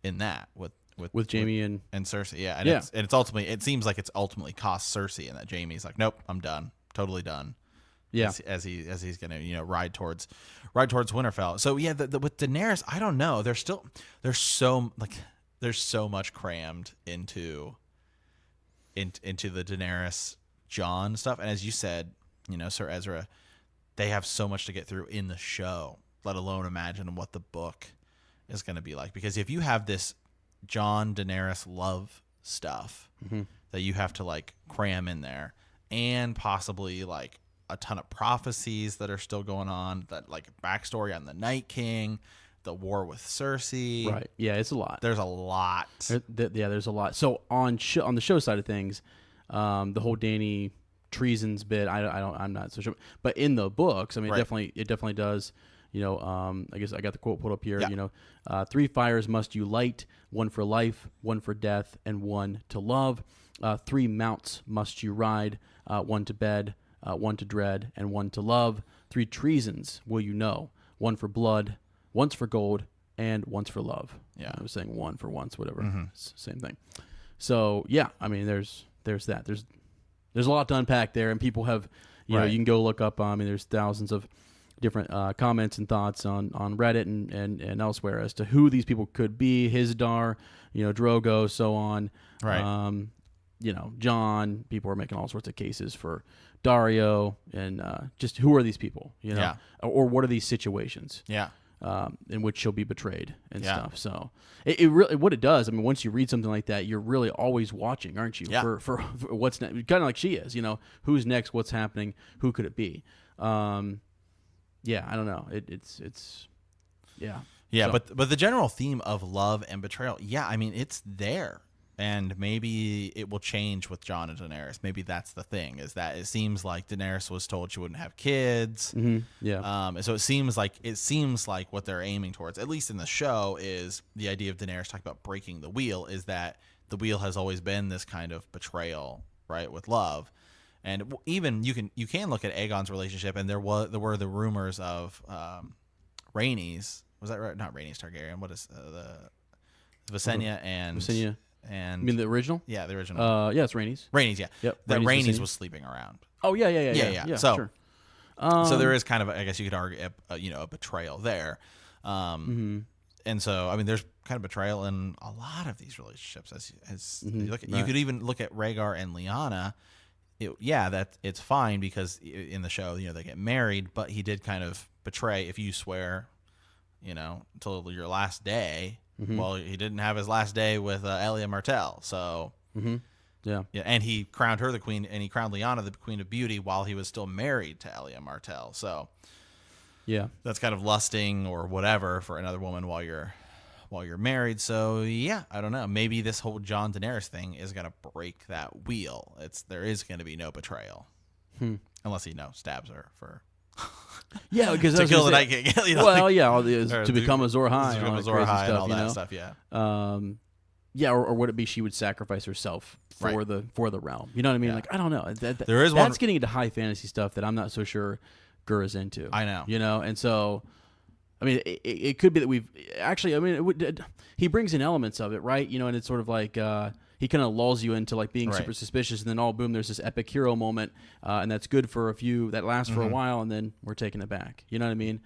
in that with Jaime and Cersei, and it's ultimately, it seems like it's ultimately cost Cersei, and that Jaime's like, nope, I'm done, totally done. Yeah, as he's gonna ride towards Winterfell. So yeah, with Daenerys, I don't know. There's so much crammed into the Daenerys Jon stuff, and as you said, Sir Ezra, they have so much to get through in the show, let alone imagine what the book is going to be like. Because if you have this Jon Daenerys love stuff that you have to cram in there, and possibly a ton of prophecies that are still going on, that backstory on the Night King, the war with Cersei. Right. Yeah, it's a lot. There's a lot. There's a lot. So on the show side of things, the whole Dany treasons bit, I'm not so sure. But in the books, I mean, right. it definitely does. I guess I got the quote pulled up here. Yeah. 3 fires must you light: 1 for life, 1 for death, and 1 to love. 3 mounts must you ride: 1 to bed, 1 to dread, and 1 to love. 3 treasons will you know: 1 for blood, once for gold, and once for love. Yeah, I was saying 1 for once, whatever. It's the same thing. So yeah, I mean, there's that. There's a lot to unpack there, and people have, you can go look up. I mean, there's thousands of different comments and thoughts on Reddit and elsewhere as to who these people could be. Hizdar, Drogo, so on. Right. John. People are making all sorts of cases for Dario, and just who are these people? Or what are these situations? Yeah. In which she'll be betrayed and stuff. So it really, what it does, I mean, once you read something like that, you're really always watching, aren't you? Yeah. For what's next, kind of like she is. Who's next? What's happening? Who could it be? I don't know. It's yeah. Yeah, so. but the general theme of love and betrayal, I mean, it's there. And maybe it will change with Jon and Daenerys. Maybe that's the thing, is that it seems like Daenerys was told she wouldn't have kids. Mm-hmm. Yeah. So it seems like what they're aiming towards, at least in the show, is the idea of Daenerys talking about breaking the wheel, is that the wheel has always been this kind of betrayal, right, with love. And even you can look at Aegon's relationship, and there were the rumors of Rhaenys. Was that right? Not Rhaenys Targaryen. What is the Visenya and Visenya. And you mean the original? Yeah, the original. Yeah, it's Rhaenys. Rhaenys, yeah. Yep. That Rhaenys was sleeping around. Oh yeah. So, sure. So there is kind of, I guess you could argue, a betrayal there. And so, I mean, there's kind of betrayal in a lot of these relationships. As you look at, you could even look at Rhaegar and Lyanna. That it's fine because in the show, they get married, but he did kind of betray. If you swear, until your last day. Well, he didn't have his last day with Elia Martell, so yeah, and he crowned her the queen, and he crowned Lyanna the Queen of Beauty while he was still married to Elia Martell. So yeah, that's kind of lusting or whatever for another woman while you're married. So yeah, I don't know. Maybe this whole Jon Daenerys thing is gonna break that wheel. There is gonna be no betrayal, unless he stabs her for. Yeah, because to kill the Night King. To become Azor Ahai, and all that stuff. Yeah. or would it be she would sacrifice herself for the realm? You know what I mean? Yeah. Like I don't know. There is that's getting into high fantasy stuff that I'm not so sure Gura's into. I know. You know, and so I mean, it could be that we've actually. I mean, he brings in elements of it, right? You know, and it's sort of like he kind of lulls you into like being super suspicious, and then all boom, there's this epic hero moment, and that's good for a few that lasts for a while, and then we're taking it back. You know what I mean?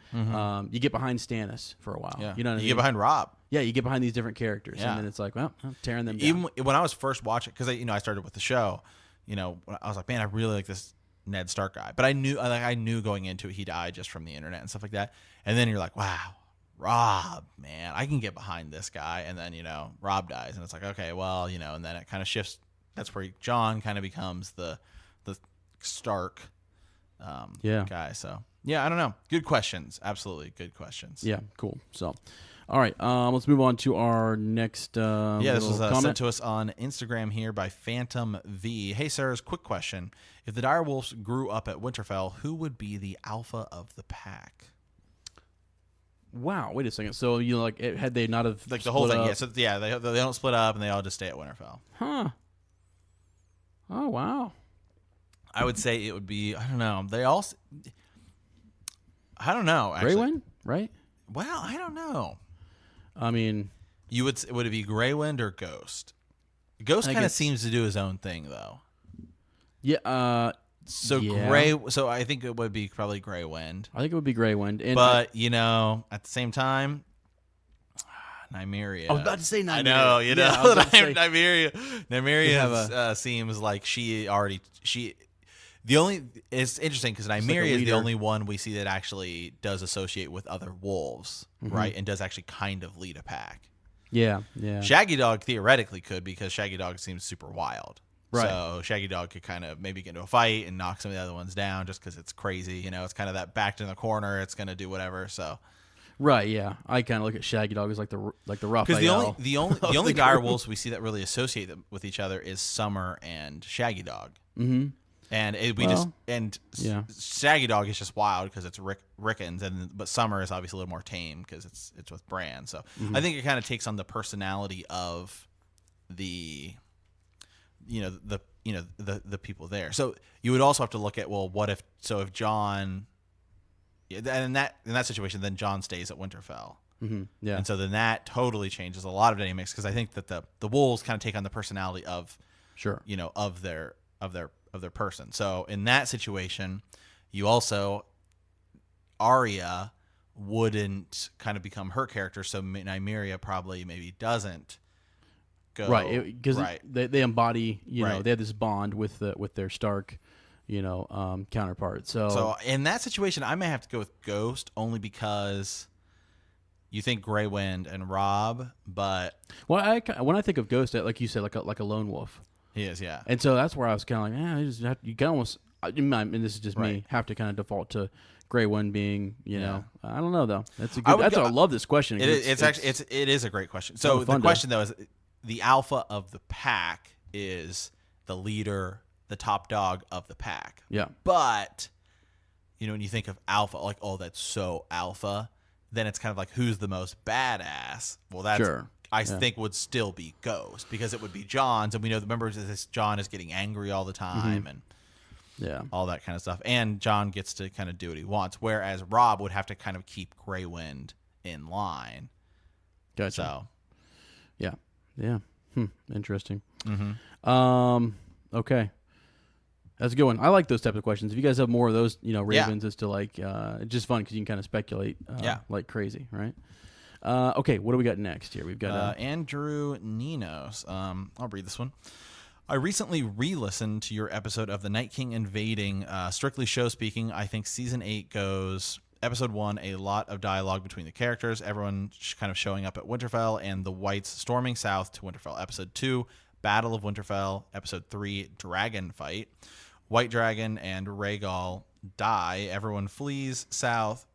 You get behind Stannis for a while. Yeah. You know what I mean? You get behind Rob. Yeah, you get behind these different characters, Yeah. and then it's like, well, I'm tearing them down. Even when I was first watching, because I started with the show, I was like, man, I really like this Ned Stark guy, but I knew going into it he died just from the internet and stuff like that, and then you're like, wow, Rob, man, I can get behind this guy, and then Rob dies, and it's like, okay, well, and then it kind of shifts. That's where John kind of becomes the Stark guy. So yeah, I don't know. Good questions, absolutely good questions. Yeah, cool. So. All right, let's move on to our next this was comment. sent to us on Instagram here by Phantom V. Hey, Sarah's quick question. If the direwolves grew up at Winterfell, who would be the alpha of the pack? Wow, wait a second. So, had they not have like the whole thing, up? yeah. So, yeah, they don't split up and they all just stay at Winterfell. Huh. Oh, wow. I would say it would be, I don't know. I don't know, actually. Grey Wind, right? Well, I don't know. I mean, would it be Grey Wind or Ghost? Ghost kind of seems to do his own thing, though. Yeah. So I think it would be probably Grey Wind. I think it would be Grey Wind. But at the same time, Nymeria. I was about to say Nymeria. I know, Nymeria seems like it's interesting because Nymeria is the only one we see that actually does associate with other wolves, right? And does actually kind of lead a pack. Yeah. Shaggy Dog theoretically could, because Shaggy Dog seems super wild. Right. So Shaggy Dog could kind of maybe get into a fight and knock some of the other ones down just because it's crazy. It's kind of that backed in the corner. It's going to do whatever. So. Right. Yeah. I kind of look at Shaggy Dog as like the Raphael. Because the only dire wolves we see that really associate them with each other is Summer and Shaggy Dog. Mm-hmm. And Shaggy Dog is just wild because it's Rickons, but Summer is obviously a little more tame because it's with Bran. So I think it kind of takes on the personality of the people there. So you would also have to look at, well, if John, and in that situation, then John stays at Winterfell. Mm-hmm. Yeah. And so then that totally changes a lot of dynamics, because I think that the wolves kind of take on the personality of of their person. So in that situation, you also, Arya wouldn't kind of become her character, so Nymeria probably maybe doesn't go because they embody they have this bond with their Stark counterpart. So in that situation, I may have to go with Ghost, only because you think Grey Wind and Rob, but when I think of Ghost, like you said, like a lone wolf. He is, yeah. And so that's where I was kind of like, you can almost, and this is just me, have to kind of default to Grey Wind being, I don't know though. That's I love this question. It is a great question. So the question though is, the alpha of the pack is the leader, the top dog of the pack. Yeah. But when you think of alpha, like, oh, that's so alpha, then it's kind of like, who's the most badass? Well, that's I think would still be Ghost, because it would be John's, and we know the members of this John is getting angry all the time and all that kind of stuff. And John gets to kind of do what he wants, whereas Rob would have to kind of keep Grey Wind in line. Gotcha. So, yeah. Interesting. Mm-hmm. Okay. That's a good one. I like those types of questions. If you guys have more of those, ravens, as to like, it's just fun because you can kind of speculate like crazy, right? Okay, what do we got next here? We've got Andrew Ninos. I'll read this one. I recently re-listened to your episode of the Night King invading. Strictly show speaking, I think season 8 goes, episode 1, a lot of dialogue between the characters, everyone kind of showing up at Winterfell, and the Whites storming south to Winterfell. Episode 2, Battle of Winterfell. Episode 3, Dragon Fight. White Dragon and Rhaegal die. Everyone flees south.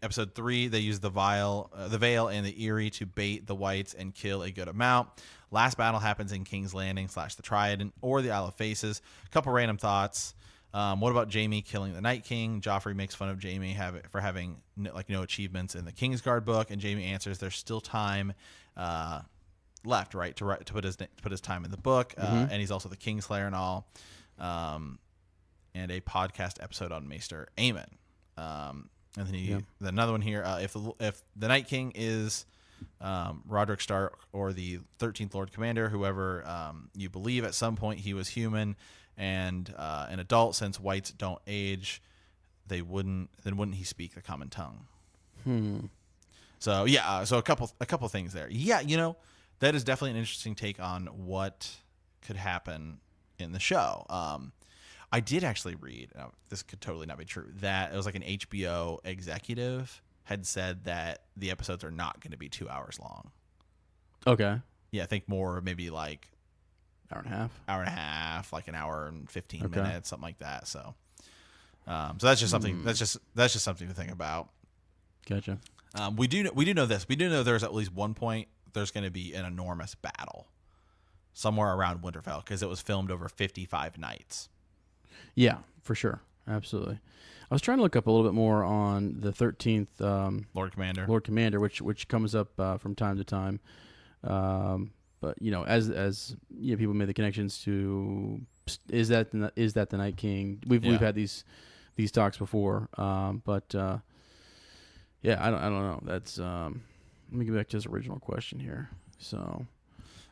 Episode 3, they use the Vale and the Eyrie to bait the Whites and kill a good amount. Last battle happens in King's Landing / the Trident or the Isle of Faces. A couple random thoughts. What about Jaime killing the Night King? Joffrey makes fun of Jaime for having no achievements in the Kingsguard book, and Jaime answers there's still time left, right, to put his time in the book, and he's also the Kingslayer and all, and a podcast episode on Maester Aemon. And then another one here. If the Night King is Roderick Stark or the 13th Lord Commander, whoever you believe, at some point he was human and an adult, since whites don't age, wouldn't he speak the common tongue? So so a couple things there. Yeah, that is definitely an interesting take on what could happen in the show. I did actually read, this could totally not be true, that it was like an HBO executive had said that the episodes are not going to be 2 hours long. Okay. Yeah, I think more maybe like hour and a half, like an hour and 15 minutes, something like that. So, so that's just something. That's just something to think about. Gotcha. We do know this. We do know there's at least one point there's going to be an enormous battle somewhere around Winterfell because it was filmed over 55 nights. Yeah, for sure. Absolutely. I was trying to look up a little bit more on the 13th Lord Commander, which comes up from time to time. But as people made the connections to is that the Night King? We've had these talks before. But I don't know. That's let me get back to his original question here. So.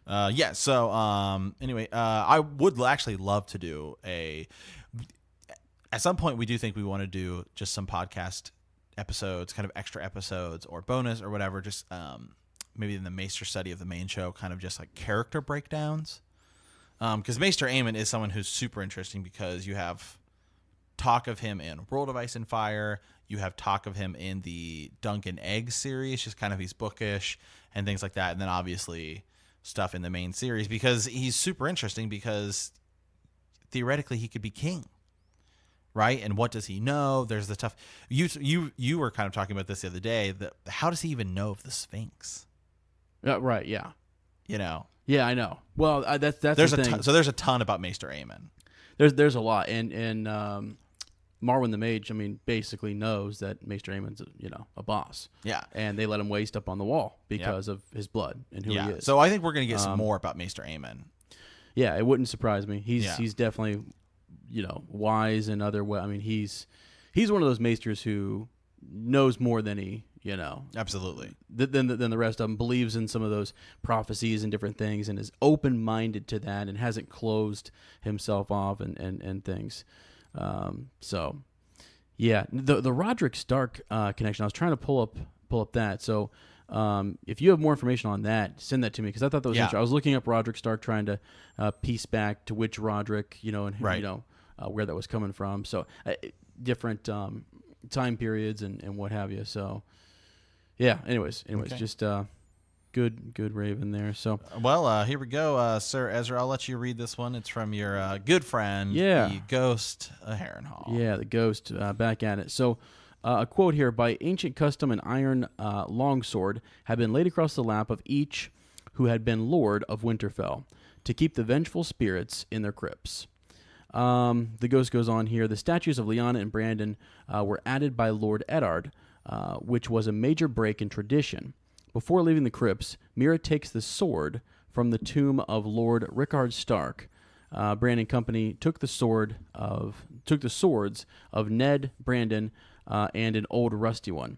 Anyway, I would actually love to do at some point we do think we want to do just some podcast episodes, kind of extra episodes or bonus or whatever, just maybe in the Maester study of the main show, kind of just like character breakdowns. Because Maester Aemon is someone who's super interesting because you have talk of him in World of Ice and Fire, you have talk of him in the Dunk and Egg series, just kind of he's bookish and things like that, and then obviously stuff in the main series because he's super interesting because theoretically he could be king, right? And what does he know? There's the tough. You were kind of talking about this the other day. How does he even know of the Sphinx? Right. Yeah. Yeah, I know. Well, that's there's the thing. So there's a ton about Maester Aemon. There's a lot, and Marwyn the Mage, basically knows that Maester Aemon's a boss. Yeah, and they let him waste up on the wall because of his blood and who he is. So I think we're gonna get some more about Maester Aemon. Yeah, it wouldn't surprise me. He's definitely wise in other way. He's one of those maesters who knows more than he absolutely than the rest of them, believes in some of those prophecies and different things, and is open-minded to that and hasn't closed himself off and things. So yeah, the Roderick Stark connection, I was trying to pull up that. So if you have more information on that, send that to me because I thought that was interesting. I was looking up Roderick Stark, trying to piece back to which Roderick, and where that was coming from. So different time periods and what have you. So yeah. Anyways, okay. Just good Raven there. So here we go, Sir Ezra. I'll let you read this one. It's from your good friend, the Ghost Harrenhal. Yeah, the Ghost back at it. So a quote here: "By ancient custom, an iron longsword had been laid across the lap of each who had been Lord of Winterfell to keep the vengeful spirits in their crypts." The Ghost goes on here. "The statues of Lyanna and Brandon were added by Lord Eddard, which was a major break in tradition. Before leaving the crypts, Mira takes the sword from the tomb of Lord Rickard Stark. Brandon Company took the swords of Ned, Brandon, and an old rusty one.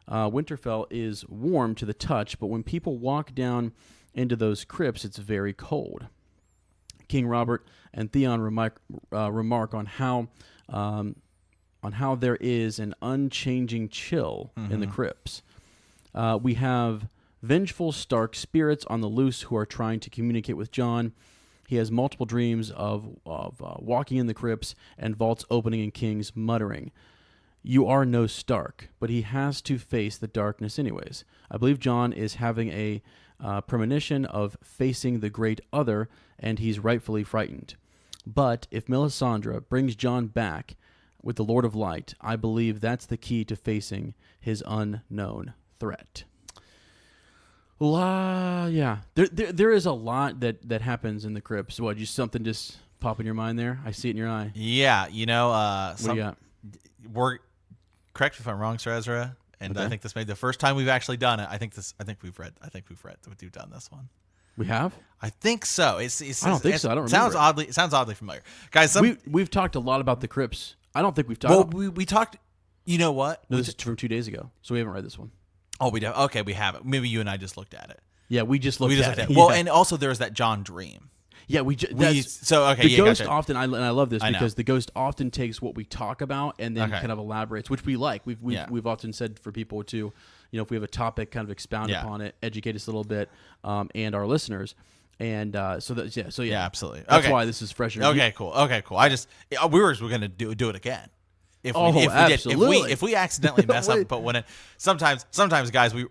Winterfell is warm to the touch, but when people walk down into those crypts, it's very cold." King Robert and Theon remark on how there is an unchanging chill in the crypts. "We have vengeful Stark spirits on the loose who are trying to communicate with Jon. He has multiple dreams of walking in the crypts and vaults opening and kings muttering, 'You are no Stark,' but he has to face the darkness anyways. I believe Jon is having a premonition of facing the great other, and he's rightfully frightened. But if Melisandre brings Jon back with the Lord of Light, I believe that's the key to facing his unknown threat." Yeah. There is a lot that happens in the crypts. What, just something just pop in your mind there? I see it in your eye. Yeah, what do you got? Correct me if I'm wrong, Sir Ezra, and I think this may be the first time we've actually done it. I think we've done this one. We have? I think so. I don't think so. I don't remember. It sounds oddly familiar, guys. We've talked a lot about the Crypts. I don't think we've talked. Well, we talked. You know what? No, this is from 2 days ago, so we haven't read this one. Oh, we do. Okay, we haven't. Maybe you and I just looked at it. Yeah, we just looked at it. Well, Yeah. and also there's that John Dream. Yeah, The ghost gotcha. often, and I love this I know. because the ghost often takes what we talk about and then Okay. kind of elaborates, which we like. We've often said for people to, if we have a topic, kind of expound upon it, educate us a little bit, and our listeners. And so absolutely. That's why this is fresh. Okay, cool. I just we were going to do it again. If we absolutely. if we accidentally mess up, but when it sometimes guys, we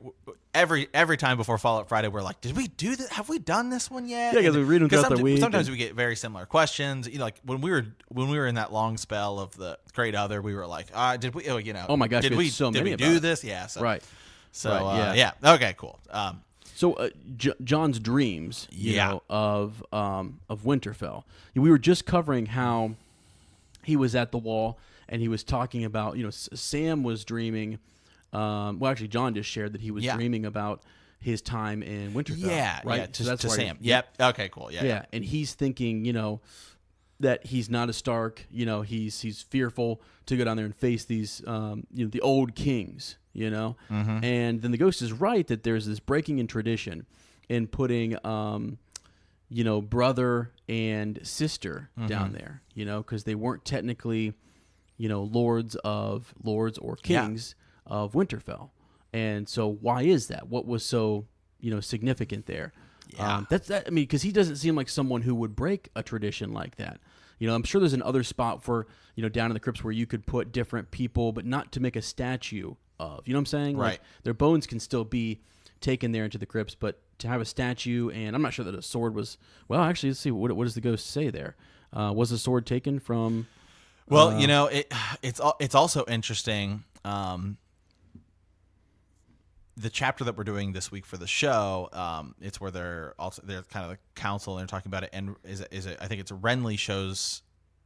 every time before Fallout Friday we're like, did we do this? Have we done this one yet? Yeah, because we read them throughout the week. Sometimes we get very similar questions. Like when we were in that long spell of the Great Other, we were like, did we? Oh my gosh, did we so many did we do this? Yeah. So, right. So right, yeah. Okay. Cool. So John's dreams, of Winterfell. We were just covering how he was at the wall and he was talking about, Sam was dreaming. Well, actually, John just shared that he was dreaming about his time in Winterfell. Yeah, right. Yeah, so that's to why Sam. Yep. Okay. Cool. Yeah. Yeah, and he's thinking, that he's not a Stark. He's fearful to go down there and face these, the old kings. Mm-hmm. And then the ghost is right that there's this breaking in tradition in putting, brother and sister down there. Because they weren't technically, lords or kings of Winterfell. And so why is that? What was so significant there? Yeah. Because he doesn't seem like someone who would break a tradition like that. I'm sure there's another spot for down in the crypts where you could put different people, but not to make a statue of. You know what I'm saying? Right. Like their bones can still be taken there into the crypts, but to have a statue, and I'm not sure that a sword was. Well, actually, let's see. What does the ghost say there? Was the sword taken from? Well, it's also interesting. The chapter that we're doing this week for the show, it's where they're kind of the council and they're talking about it. And is it? I think it's Renly shows.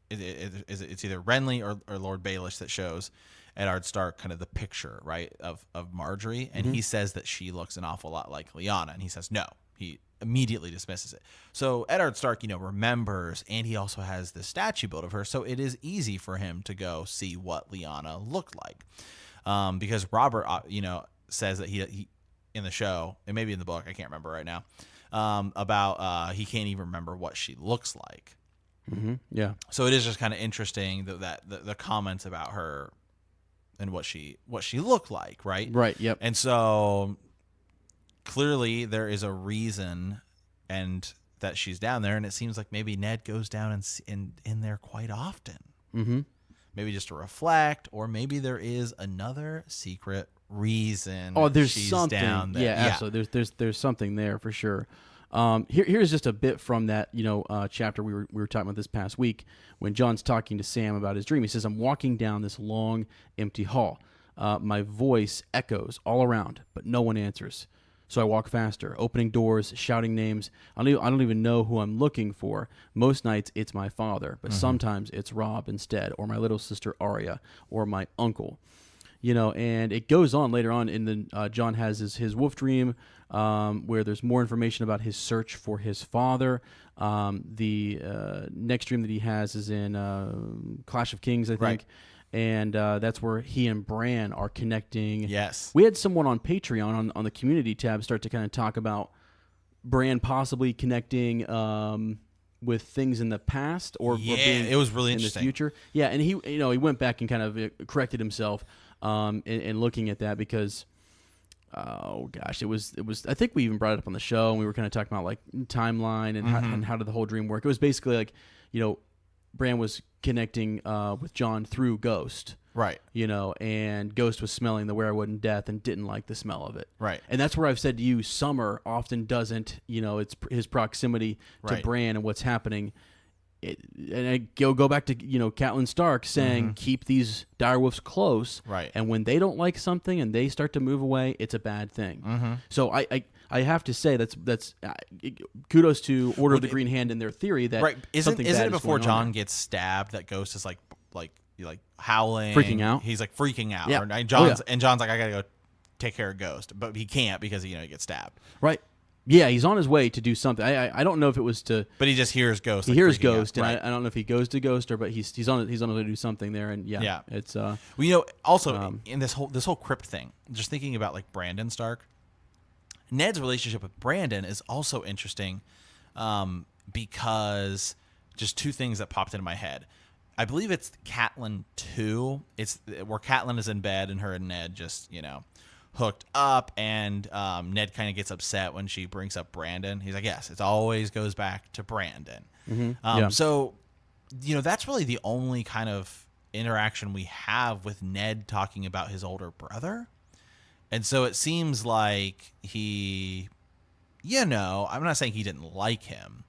It's either Renly or Lord Baelish that shows Eddard Stark kind of the picture, right, of Marjorie, and he says that she looks an awful lot like Lyanna, and he says no. He immediately dismisses it. So Eddard Stark, remembers, and he also has this statue built of her, so it is easy for him to go see what Lyanna looked like, because Robert, says that he in the show, and maybe in the book, I can't remember right now, about he can't even remember what she looks like. Mm-hmm. Yeah. So it is just kind of interesting that the comments about her and what she looked like, right? Right. Yep. And so clearly there is a reason, and that she's down there, and it seems like maybe Ned goes down in there quite often. Mm-hmm. Maybe just to reflect, or maybe there is another secret reason. Oh, there's she's something down there. Yeah, absolutely. There's something there for sure. Here's just a bit from that chapter we were talking about this past week when John's talking to Sam about his dream. He says, "I'm walking down this long, empty hall. My voice echoes all around, but no one answers. So I walk faster, opening doors, shouting names. I don't even know who I'm looking for. Most nights it's my father, but sometimes it's Rob instead, or my little sister Arya, or my uncle." And it goes on later on in the John has his wolf dream, where there's more information about his search for his father. The next dream that he has is in Clash of Kings, I think. Right. And that's where he and Bran are connecting. Yes. We had someone on Patreon on the community tab start to kind of talk about Bran possibly connecting with things in the past or being it was really in interesting. the future. Yeah, and he he went back and kind of corrected himself in looking at that because it was I think we even brought it up on the show and we were kind of talking about like timeline and how did the whole dream work. It was basically like Bran was connecting with John through Ghost. Right. And Ghost was smelling the werewood and death and didn't like the smell of it. Right. And that's where I've said to you, Summer often doesn't, it's his proximity to Right. Bran and what's happening. And I go back to, Catelyn Stark saying, keep these direwolves close. Right. And when they don't like something and they start to move away, it's a bad thing. So I have to say that's kudos to Order of the Green Hand in their theory that Right. Isn't it it before John gets stabbed that Ghost is like howling, Freaking out? He's like freaking out. Yeah. And John's like, I gotta go take care of Ghost, but he can't because he gets stabbed. Right. Yeah, he's on his way to do something. I don't know if it was to. But he just hears Ghost. He like, hears freaking Ghost, out. and Right. I don't know if he goes to Ghost but he's on his way to do something there, and Yeah. it's Well, you know, also in this whole crypt thing, just thinking about like Brandon Stark, Ned's relationship with Brandon is also interesting, because just two things that popped into my head. I believe it's Catelyn 2. It's where Catelyn is in bed and her and Ned just, hooked up, and Ned kind of gets upset when she brings up Brandon. He's like, yes, it always goes back to Brandon. So, that's really the only kind of interaction we have with Ned talking about his older brother. And so it seems like he, I'm not saying he didn't like him,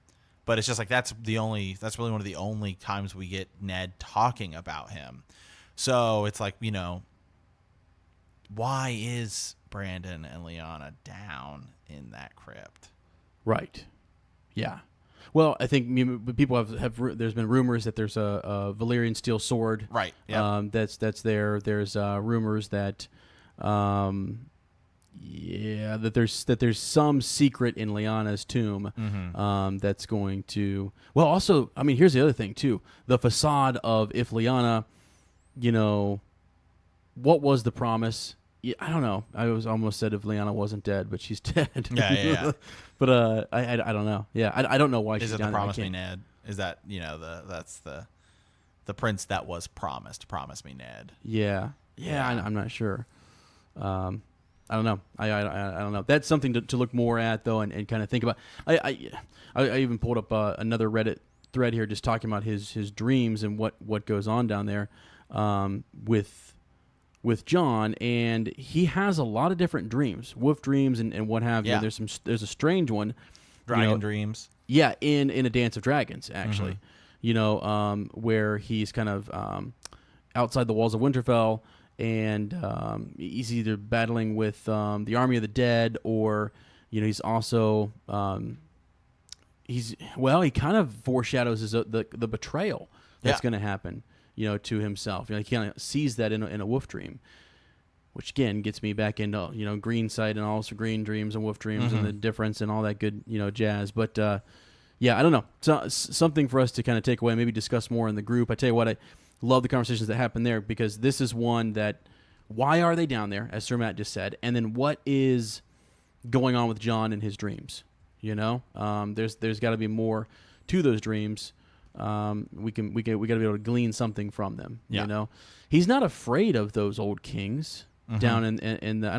but it's just like that's really one of the only times we get Ned talking about him. So it's like, why is Brandon and Lyanna down in that crypt? Right. Yeah. Well, I think people have there's been rumors that there's a Valyrian steel sword. Right. Yeah. That's there. There's rumors that that there's some secret in Lyanna's tomb that's going to. Well, also, I mean, here's the other thing too: the facade of if Lyanna, what was the promise? Yeah, I don't know. I was almost said if Lyanna wasn't dead, but she's dead. Yeah. But I don't know. Yeah, I don't know why she's Is it down the there. promise me Ned? Is that that's the prince that was promised? Promise me Ned. Yeah. I'm not sure. I don't know. I don't know. That's something to look more at though, and kind of think about. I even pulled up another Reddit thread here, just talking about his dreams and what goes on down there with Jon, and he has a lot of different dreams, wolf dreams and what have you. Yeah. There's a strange one, Dragon dreams. Yeah, in A Dance of Dragons, actually, where he's kind of outside the walls of Winterfell, and he's either battling with the army of the dead, or he's also he kind of foreshadows the betrayal that's going to happen. To himself. He kind of sees that in a wolf dream, which again gets me back into green sight and also green dreams and wolf dreams and the difference and all that good jazz. But I don't know. So something for us to kind of take away, maybe discuss more in the group. I tell you what, I love the conversations that happen there, because this is one that why are they down there, as Sir Matt just said, and then what is going on with Jon and his dreams? There's got to be more to those dreams. We got to be able to glean something from them. Yeah. He's not afraid of those old kings down in the. I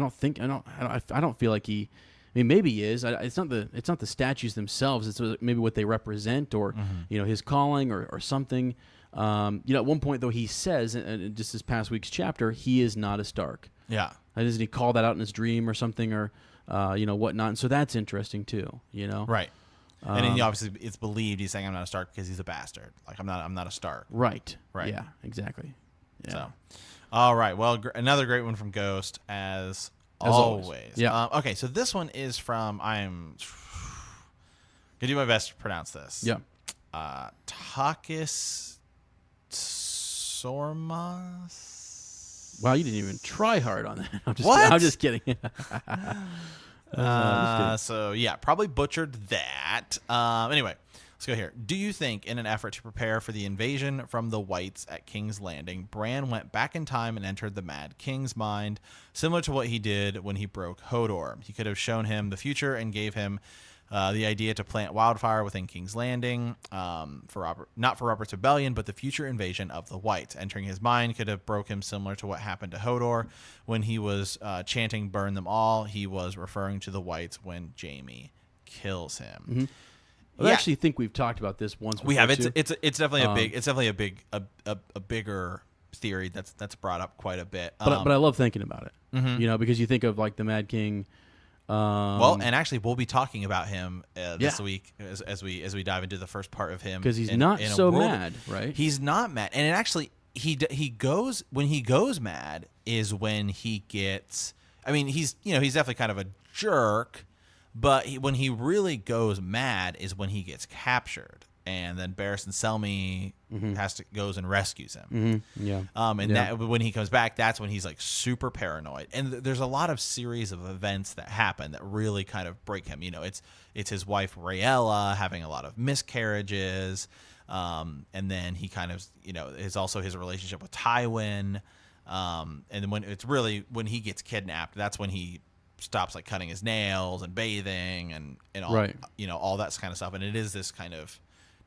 don't feel like he. I mean, maybe he is. It's not the statues themselves. It's maybe what they represent, or his calling, or something. At one point though, he says, just this past week's chapter, he is not a Stark. Yeah. Doesn't he call that out in his dream or something, or whatnot? And so that's interesting too. Right. And then obviously it's believed he's saying I'm not a Stark because he's a bastard. Like I'm not a Stark. Right. Right. Yeah. Exactly. Yeah. So, all right. Well, another great one from Ghost as always. Yeah. Okay. So this one is from I'm gonna do my best to pronounce this. Yeah. Takis Sormas. Wow, you didn't even try hard on that. I'm just kidding. So yeah, probably butchered that. Anyway, let's go here. Do you think, in an effort to prepare for the invasion from the Whites at King's Landing, Bran went back in time and entered the Mad King's mind, similar to what he did when he broke Hodor? He could have shown him the future and gave him the idea to plant wildfire within King's Landing, not for Robert's rebellion, but the future invasion of the Whites. Entering his mind could have broke him, similar to what happened to Hodor when he was chanting "Burn them all." He was referring to the Whites when Jaime kills him. Mm-hmm. I actually think we've talked about this once before. We have. Too. It's definitely a bigger theory that's brought up quite a bit. But I love thinking about it. Because you think of like the Mad King. Well, and actually, we'll be talking about him this week as we dive into the first part of him, because he's not so mad, right? He's not mad, and it actually he goes mad is when he gets. I mean, he's definitely kind of a jerk, but when he really goes mad is when he gets captured. and then Barristan Selmy goes and rescues him. Yeah. That when he comes back, that's when he's like super paranoid. And there's a lot of series of events that happen that really kind of break him. You know, it's his wife Rhaella having a lot of miscarriages, and then he kind of, you know, is also his relationship with Tywin. And then when he gets kidnapped, that's when he stops like cutting his nails and bathing and all, you know, all that kind of stuff. And it is this kind of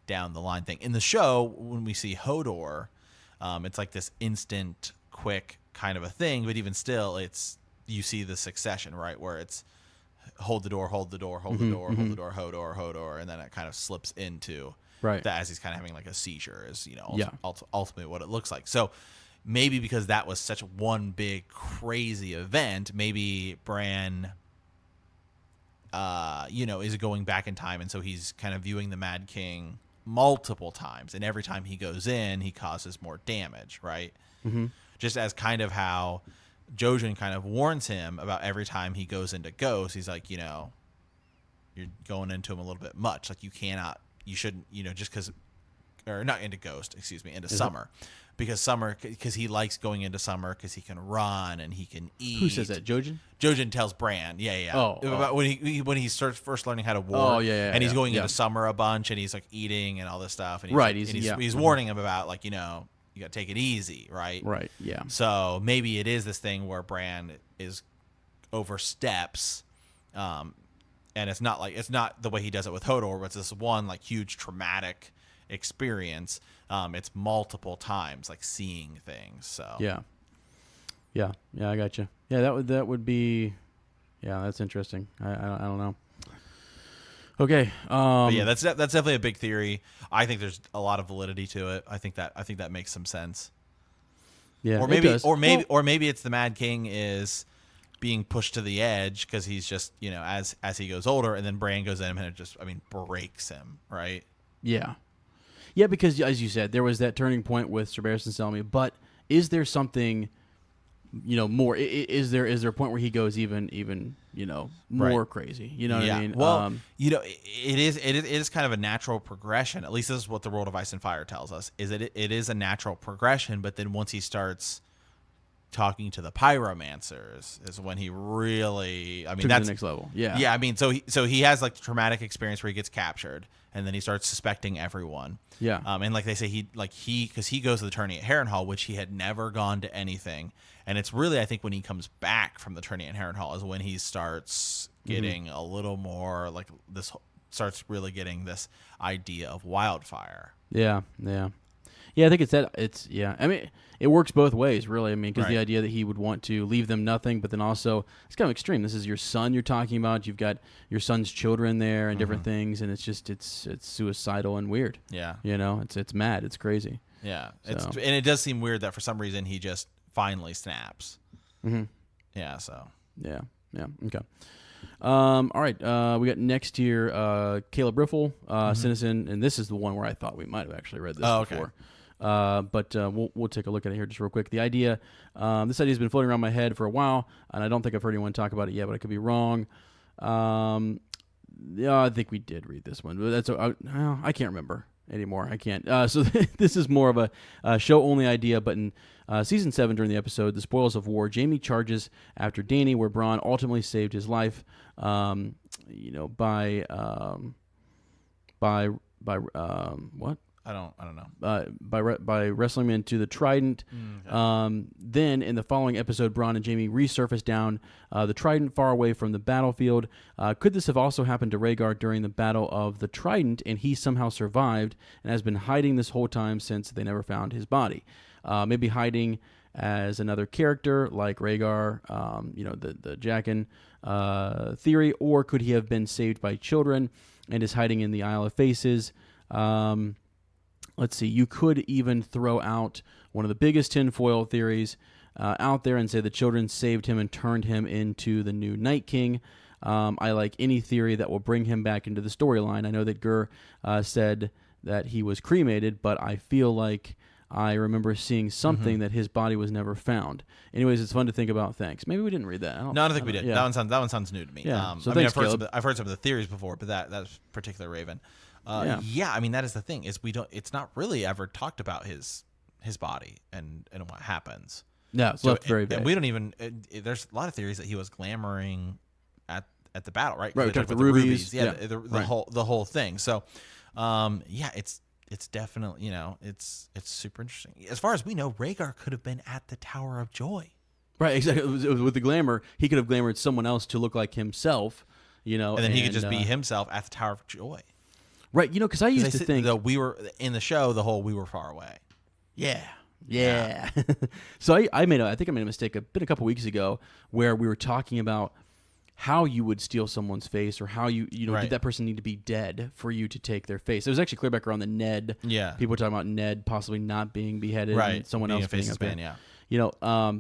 down the line thing. In the show, when we see Hodor, it's like this instant, quick kind of a thing. But even still, you see the succession, right, where it's hold the door, hold the door, hold the door, hold the door, Hodor, and then it kind of slips into that as he's kind of having like a seizure is, you know, ultimately what it looks like. So maybe because that was such one big crazy event, maybe Bran, you know, is going back in time, and so he's kind of viewing the Mad King multiple times, and every time he goes in, he causes more damage, right? Just as kind of how Jojen kind of warns him about every time he goes into Ghost, he's like, you know, you're going into him a little bit much. Like you shouldn't, you know, just because, or not into Ghost, excuse me, into Summer. Because he likes going into Summer because he can run and he can eat. Who says that? Jojen? Jojen tells Bran, about when he starts first learning how to war. Oh, and he's going into Summer a bunch, and he's like eating and all this stuff. And he's warning him about, like, you know, you got to take it easy, right? Right. Yeah. So maybe it is this thing where Bran is oversteps, and it's not the way he does it with Hodor, but it's this one like huge traumatic experience. It's multiple times, like seeing things. So yeah, I got you. Yeah, that would be, yeah, that's interesting. I don't know. Okay. But yeah, that's definitely a big theory. I think there's a lot of validity to it. I think that makes some sense. Yeah, or maybe it's the Mad King is being pushed to the edge because he's just, you know, as he goes older, and then Bran goes in and it just, breaks him, right? Yeah. Yeah, because as you said, there was that turning point with Sir Barristan Selmy, but is there something, you know, more? Is there a point where he goes even you know, more crazy? You know what I mean? Well, you know, it is kind of a natural progression. At least this is what the World of Ice and Fire tells us. Is that it is a natural progression, but then once he starts talking to the pyromancers is when he really, that's the next level. Yeah. So he has like the traumatic experience where he gets captured, and then he starts suspecting everyone. Yeah. And like they say, because he goes to the tourney at Harrenhal, which he had never gone to anything. And it's really, I think, when he comes back from the tourney at Harrenhal is when he starts getting a little more like this, starts really getting this idea of wildfire. Yeah. I think it works both ways, really. Because the idea that he would want to leave them nothing, but then also it's kind of extreme. This is your son you're talking about. You've got your son's children there and different things, and it's suicidal and weird. Yeah, you know, it's mad. It's crazy. Yeah, and it does seem weird that for some reason he just finally snaps. Yeah. So. Yeah. Okay. All right. We got next here, Caleb Riffle, Citizen, and this is the one where I thought we might have actually read this before. But we'll take a look at it here just real quick. The idea, this idea has been floating around my head for a while, and I don't think I've heard anyone talk about it yet, but I could be wrong. I think we did read this one, but I can't remember anymore. I can't. So this is more of a show-only idea, but in Season 7, during the episode, The Spoils of War, Jaime charges after Dany, where Bronn ultimately saved his life, by what? I don't know. By wrestling him into the Trident. Then in the following episode, Bronn and Jaime resurface down the Trident far away from the battlefield. Could this have also happened to Rhaegar during the Battle of the Trident, and he somehow survived and has been hiding this whole time since they never found his body? Maybe hiding as another character like Rhaegar, the Jaqen theory, or could he have been saved by children and is hiding in the Isle of Faces? Let's see. You could even throw out one of the biggest tinfoil theories out there and say the children saved him and turned him into the new Night King. I like any theory that will bring him back into the storyline. I know that Gur said that he was cremated, but I feel like I remember seeing something that his body was never found. Anyways, it's fun to think about. Thanks. Maybe we didn't read that. I don't think we did. Yeah. That one sounds new to me. Yeah. I've heard some of the theories before, but that's particular Raven. Yeah, I mean that is the thing is it's not really ever talked about his body and what happens. No, it's left very vague. And we don't even. There's a lot of theories that he was glamoring at the battle, right? Right, we talked about the rubies. Yeah, the whole thing. So, yeah, it's definitely it's super interesting. As far as we know, Rhaegar could have been at the Tower of Joy. Right, exactly. It was with the glamour, he could have glamored someone else to look like himself, and then he could just be himself at the Tower of Joy. Right, because I used to think we were in the show. The whole we were far away. Yeah. So I think I made a mistake. It's been a couple weeks ago where we were talking about how you would steal someone's face, or how did that person need to be dead for you to take their face? It was actually clear back around the Ned. Yeah, people were talking about Ned possibly not being beheaded, right? And someone else being up there. Yeah,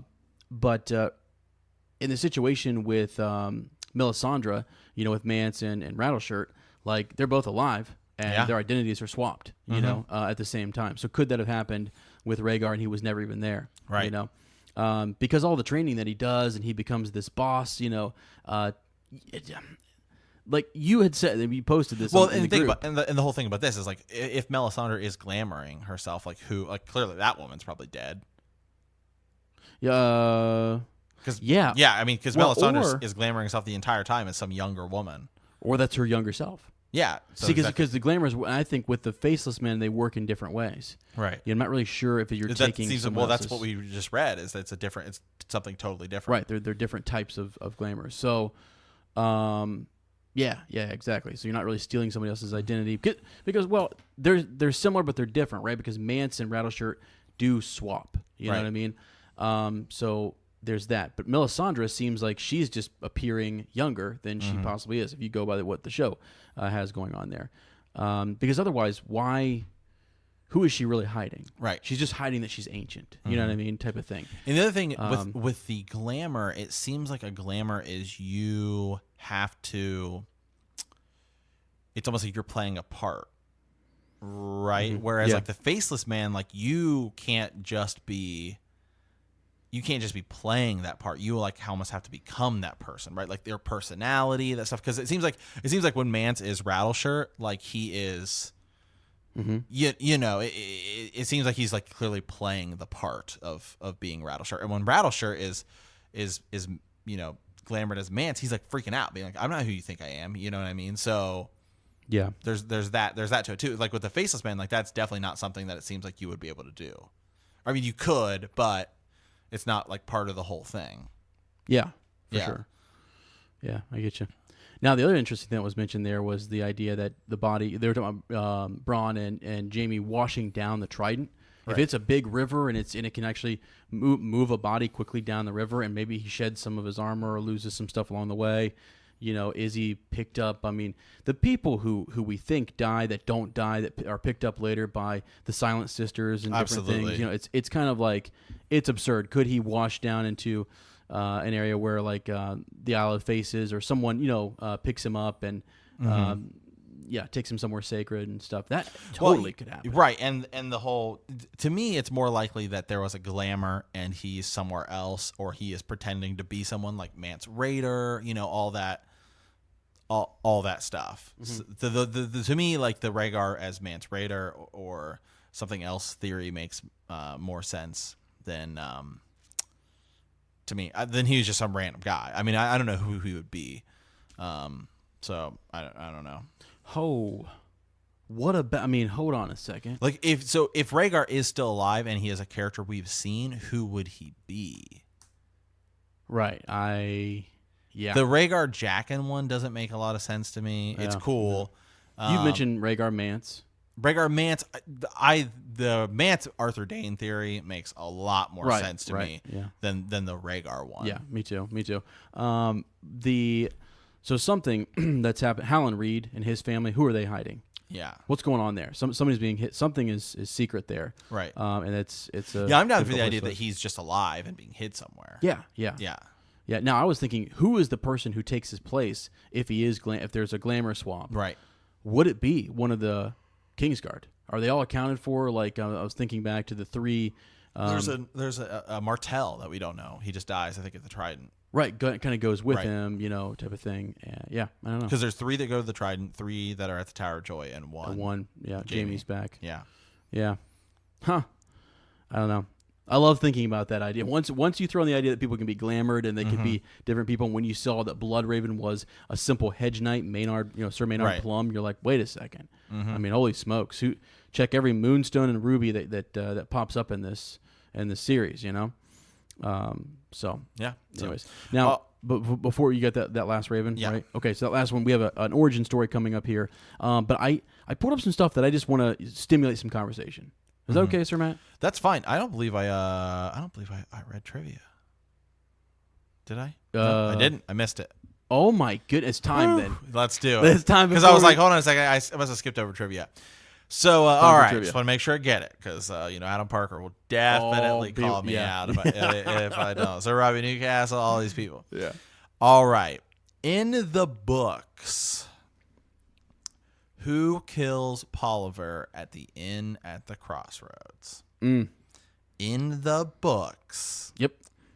but in the situation with Melisandre, with Mance and Rattleshirt, like they're both alive. And their identities are swapped, at the same time. So could that have happened with Rhaegar and he was never even there? Right. Because all the training that he does and he becomes this boss, like you had said, you posted this. Well, in and the think group. about and the whole thing about this is like if Melisandre is glamoring herself, like clearly that woman's probably dead. Yeah. I mean, because Melisandre is glamoring herself the entire time as some younger woman, or that's her younger self. Yeah, so because the Glamors, I think with the Faceless men, they work in different ways. Right. I'm not really sure if you're taking. That's what we just read. Is that it's something totally different. Right. They're different types of Glamors. So, yeah, exactly. So you're not really stealing somebody else's identity because they're similar but they're different, right? Because Mance and Rattleshirt do swap. You know what I mean? So there's that. But Melisandre seems like she's just appearing younger than she possibly is, if you go by what the show has going on there. Because otherwise, who is she really hiding? Right. She's just hiding that she's ancient. You know what I mean? Type of thing. And the other thing with the glamour, it seems like a glamour is you have to, it's almost like you're playing a part. Right? Whereas like the Faceless man, like you can't just be playing that part. You like almost have to become that person, right? Like their personality, that stuff. Because it seems like when Mance is Rattleshirt, like he is, it seems like he's like clearly playing the part of being Rattleshirt. And when Rattleshirt is glamored as Mance, he's like freaking out, being like, I'm not who you think I am. You know what I mean? So yeah, there's that to it too. Like with the Faceless man, like that's definitely not something that it seems like you would be able to do. I mean, you could, but it's not like part of the whole thing. Yeah, for sure. Yeah, I get you. Now, the other interesting thing that was mentioned there was the idea that the body, they were talking about Bronn and Jaime washing down the Trident. Right. If it's a big river and it can actually move a body quickly down the river, and maybe he sheds some of his armor or loses some stuff along the way, is he picked up? I mean, the people who we think die that don't die, that are picked up later by the Silent Sisters and different things. It's kind of like, it's absurd. Could he wash down into an area where like the Isle of Faces or someone picks him up and takes him somewhere sacred and stuff? That totally could happen. Right, and the whole, to me, it's more likely that there was a glamour and he's somewhere else, or he is pretending to be someone like Mance Rayder, all that. All that stuff. So to me, like the Rhaegar as Mance Rayder or something else theory makes more sense than to me. Then he was just some random guy. I mean, I don't know who he would be. So I don't know. Oh, what about? I mean, hold on a second. Like if Rhaegar is still alive and he is a character we've seen, who would he be? Right. Yeah. The Rhaegar Jaqen one doesn't make a lot of sense to me. It's cool. You mentioned Rhaegar Mance. Rhaegar Mance, the Mance Arthur Dayne theory makes a lot more sense to me than the Rhaegar one. Yeah, me too. So something that's happened. Hallan Reed and his family, who are they hiding? Yeah. What's going on there? Somebody's being hit. Something is secret there. Right. And it's a I'm down for the idea that he's just alive and being hid somewhere. Yeah. Yeah. Now I was thinking, who is the person who takes his place if there's a glamour swap? Right. Would it be one of the Kingsguard? Are they all accounted for? Like I was thinking back to the three There's a Martell that we don't know. He just dies, I think, at the Trident. Right, kind of goes with him, type of thing. Yeah, I don't know. Because there's 3 that go to the Trident, 3 that are at the Tower of Joy, and one. Yeah, Jaime's back. Yeah. Huh. I don't know. I love thinking about that idea. Once you throw in the idea that people can be glamored and they can be different people, when you saw that Bloodraven was a simple hedge knight, Maynard, Sir Maynard Plum, you're like, wait a second. I mean, holy smokes! Check every Moonstone and Ruby that pops up in this series, So yeah. Anyways, now, but before you get that last Raven, right? Okay, so that last one, we have an origin story coming up here. But I pulled up some stuff that I just want to stimulate some conversation. Is that okay, Sir Matt? That's fine. I don't believe I read trivia. Did I? No, I didn't. I missed it. Oh my goodness! Time then. Let's do it. It's time because I was like, hold on a second. I must have skipped over trivia. So all right, just want to make sure I get it because Adam Parker will definitely call me out if I don't. So Robbie Newcastle, all these people. Yeah. All right. In the books, who kills Polliver at the inn at the crossroads? In the books. Yep.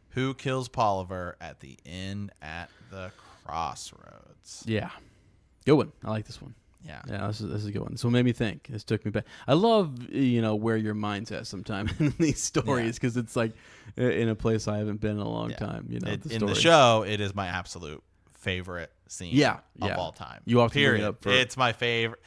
Who kills Polliver at the inn at the crossroads? Yeah. Good one. I like this one. Yeah, this is a good one. This one made me think. This took me back. I love, where your mind's at sometime in these stories because it's like in a place I haven't been in a long time. In the show, it is my absolute favorite scene of all time. You often bring it up for it's my favorite.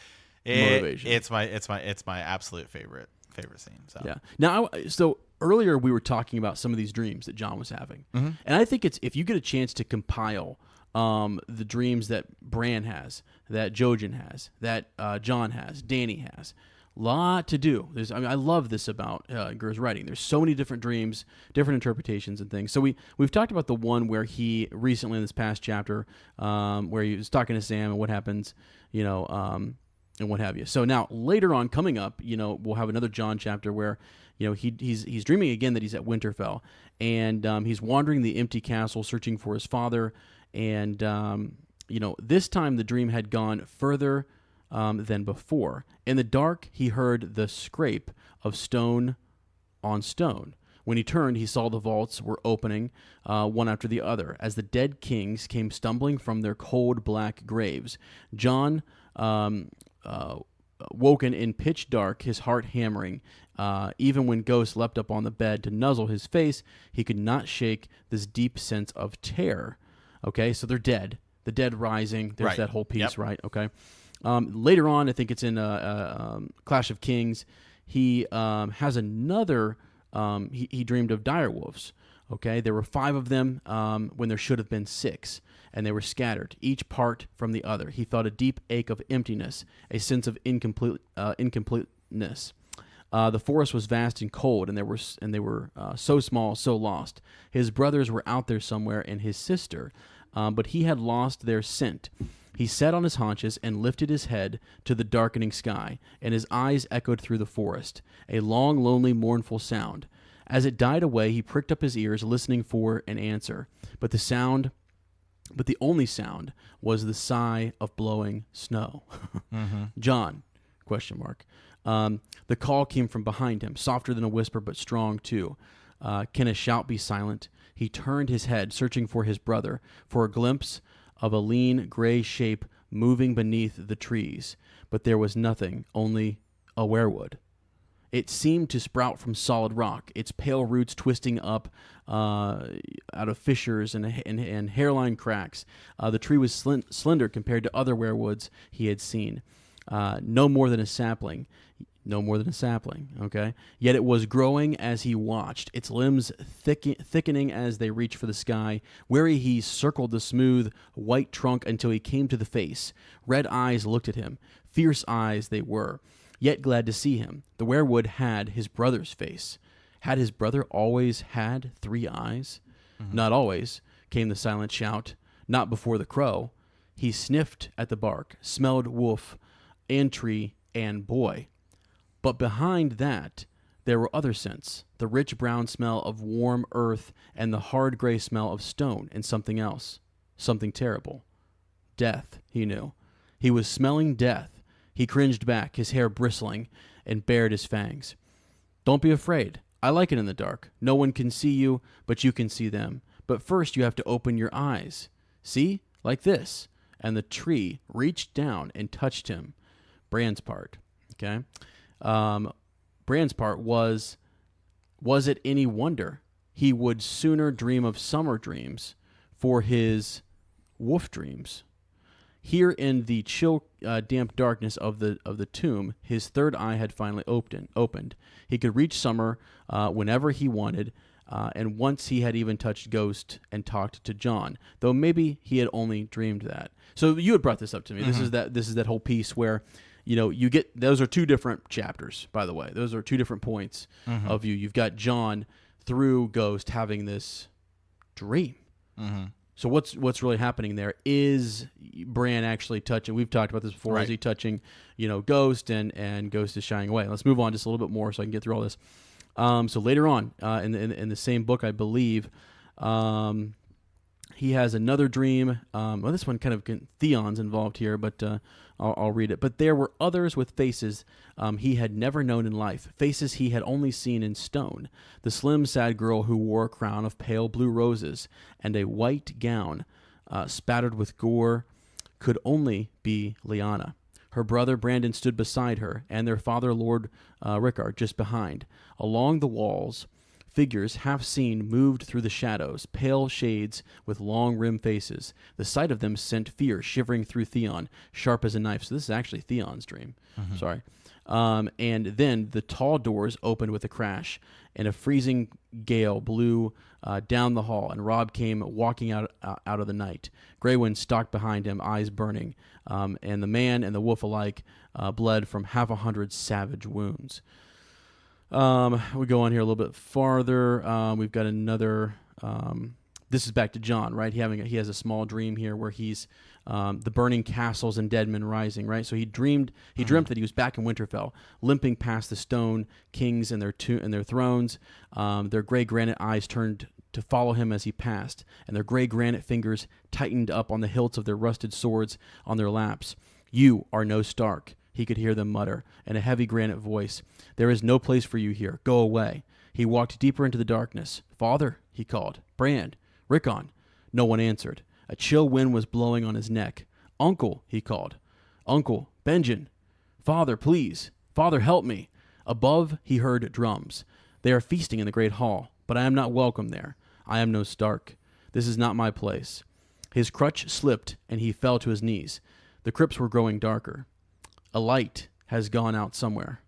Motivation. It's my absolute favorite scene. So. Yeah. Now, so earlier we were talking about some of these dreams that John was having, and I think it's if you get a chance to compile the dreams that Bran has, that Jojen has, that John has, Dany has. Lot to do. I love this about Gur's writing. There's so many different dreams, different interpretations and things. So we've talked about the one where he recently in this past chapter, where he was talking to Sam and what happens, and what have you. So now later on, coming up, we'll have another John chapter where, he's dreaming again that he's at Winterfell, and he's wandering the empty castle searching for his father. And, this time the dream had gone further than before. In the dark, he heard the scrape of stone on stone. When he turned, he saw the vaults were opening one after the other as the dead kings came stumbling from their cold black graves. John, woken in pitch dark, his heart hammering. Even when Ghost leapt up on the bed to nuzzle his face, he could not shake this deep sense of terror. Okay, so they're dead. The dead rising. There's that whole piece, right? Okay. Later on, I think it's in Clash of Kings, he has another, he dreamed of direwolves. Okay, there were 5 of them when there should have been 6, and they were scattered, each part from the other. He felt a deep ache of emptiness, a sense of incompleteness. The forest was vast and cold, and they were so small, so lost. His brothers were out there somewhere, and his sister, but he had lost their scent. He sat on his haunches and lifted his head to the darkening sky, and his eyes echoed through the forest, a long, lonely, mournful sound. As it died away, he pricked up his ears, listening for an answer. But the only sound was the sigh of blowing snow. John, ? The call came from behind him, softer than a whisper, but strong too. Can a shout be silent? He turned his head, searching for his brother, for a glimpse of a lean, gray shape moving beneath the trees. But there was nothing, only a weirwood. It seemed to sprout from solid rock, its pale roots twisting up out of fissures and hairline cracks. The tree was slender compared to other weirwoods he had seen. No more than a sapling, okay? Yet it was growing as he watched, its limbs thickening as they reached for the sky. Wary, he circled the smooth, white trunk until he came to the face. Red eyes looked at him. Fierce eyes they were, yet glad to see him. The weirwood had his brother's face. Had his brother always had 3 eyes? Not always, came the silent shout. Not before the crow. He sniffed at the bark, smelled wolf and tree and boy. But behind that, there were other scents, the rich brown smell of warm earth and the hard gray smell of stone, and something else, something terrible. Death, he knew. He was smelling death. He cringed back, his hair bristling, and bared his fangs. Don't be afraid. I like it in the dark. No one can see you, but you can see them. But first you have to open your eyes. See? Like this. And the tree reached down and touched him. Bran's part. Okay? Bran's part was it any wonder he would sooner dream of summer dreams for his wolf dreams? Here in the chill, damp darkness of the tomb, his third eye had finally opened. He could reach summer whenever he wanted, and once he had even touched Ghost and talked to Jon, though maybe he had only dreamed that. So you had brought this up to me. Mm-hmm. This is that whole piece where, you get, those are two different chapters, by the way. Those are two different points of view. You've got Jon through Ghost having this dream. Mm-hmm. So what's really happening there? Is Bran actually touching? We've talked about this before. Right. Is he touching, Ghost and Ghost is shying away? Let's move on just a little bit more so I can get through all this. So later on in the same book, I believe, he has another dream. Well, this one kind of Theon's involved here, but I'll read it. But there were others with faces he had never known in life, faces he had only seen in stone. The slim, sad girl who wore a crown of pale blue roses and a white gown spattered with gore could only be Lyanna. Her brother Brandon stood beside her, and their father, Lord Rickard, just behind. Along the walls, figures half seen moved through the shadows, pale shades with long rim faces. The sight of them sent fear shivering through Theon, sharp as a knife. So this is actually Theon's dream. Mm-hmm. Sorry. And then the tall doors opened with a crash, and a freezing gale blew down the hall, and Robb came walking out of the night. Grey Wind stalked behind him, eyes burning, and the man and the wolf alike bled from 100 savage wounds. We go on here a little bit farther. We've got another. This is back to Jon, right? He has a small dream here where he's the burning castles and dead men rising, right? So he dreamt that he was back in Winterfell, limping past the stone kings and their thrones. Their gray granite eyes turned to follow him as he passed, and their gray granite fingers tightened up on the hilts of their rusted swords on their laps. "You are no Stark," he could hear them mutter, in a heavy granite voice. "There is no place for you here. Go away." He walked deeper into the darkness. "Father," he called. "Bran, Rickon." No one answered. A chill wind was blowing on his neck. "Uncle," he called. "Uncle, Benjen." "Father, please. Father, help me." Above, he heard drums. "They are feasting in the great hall, but I am not welcome there. I am no Stark. This is not my place." His crutch slipped, and he fell to his knees. The crypts were growing darker. "A light has gone out somewhere."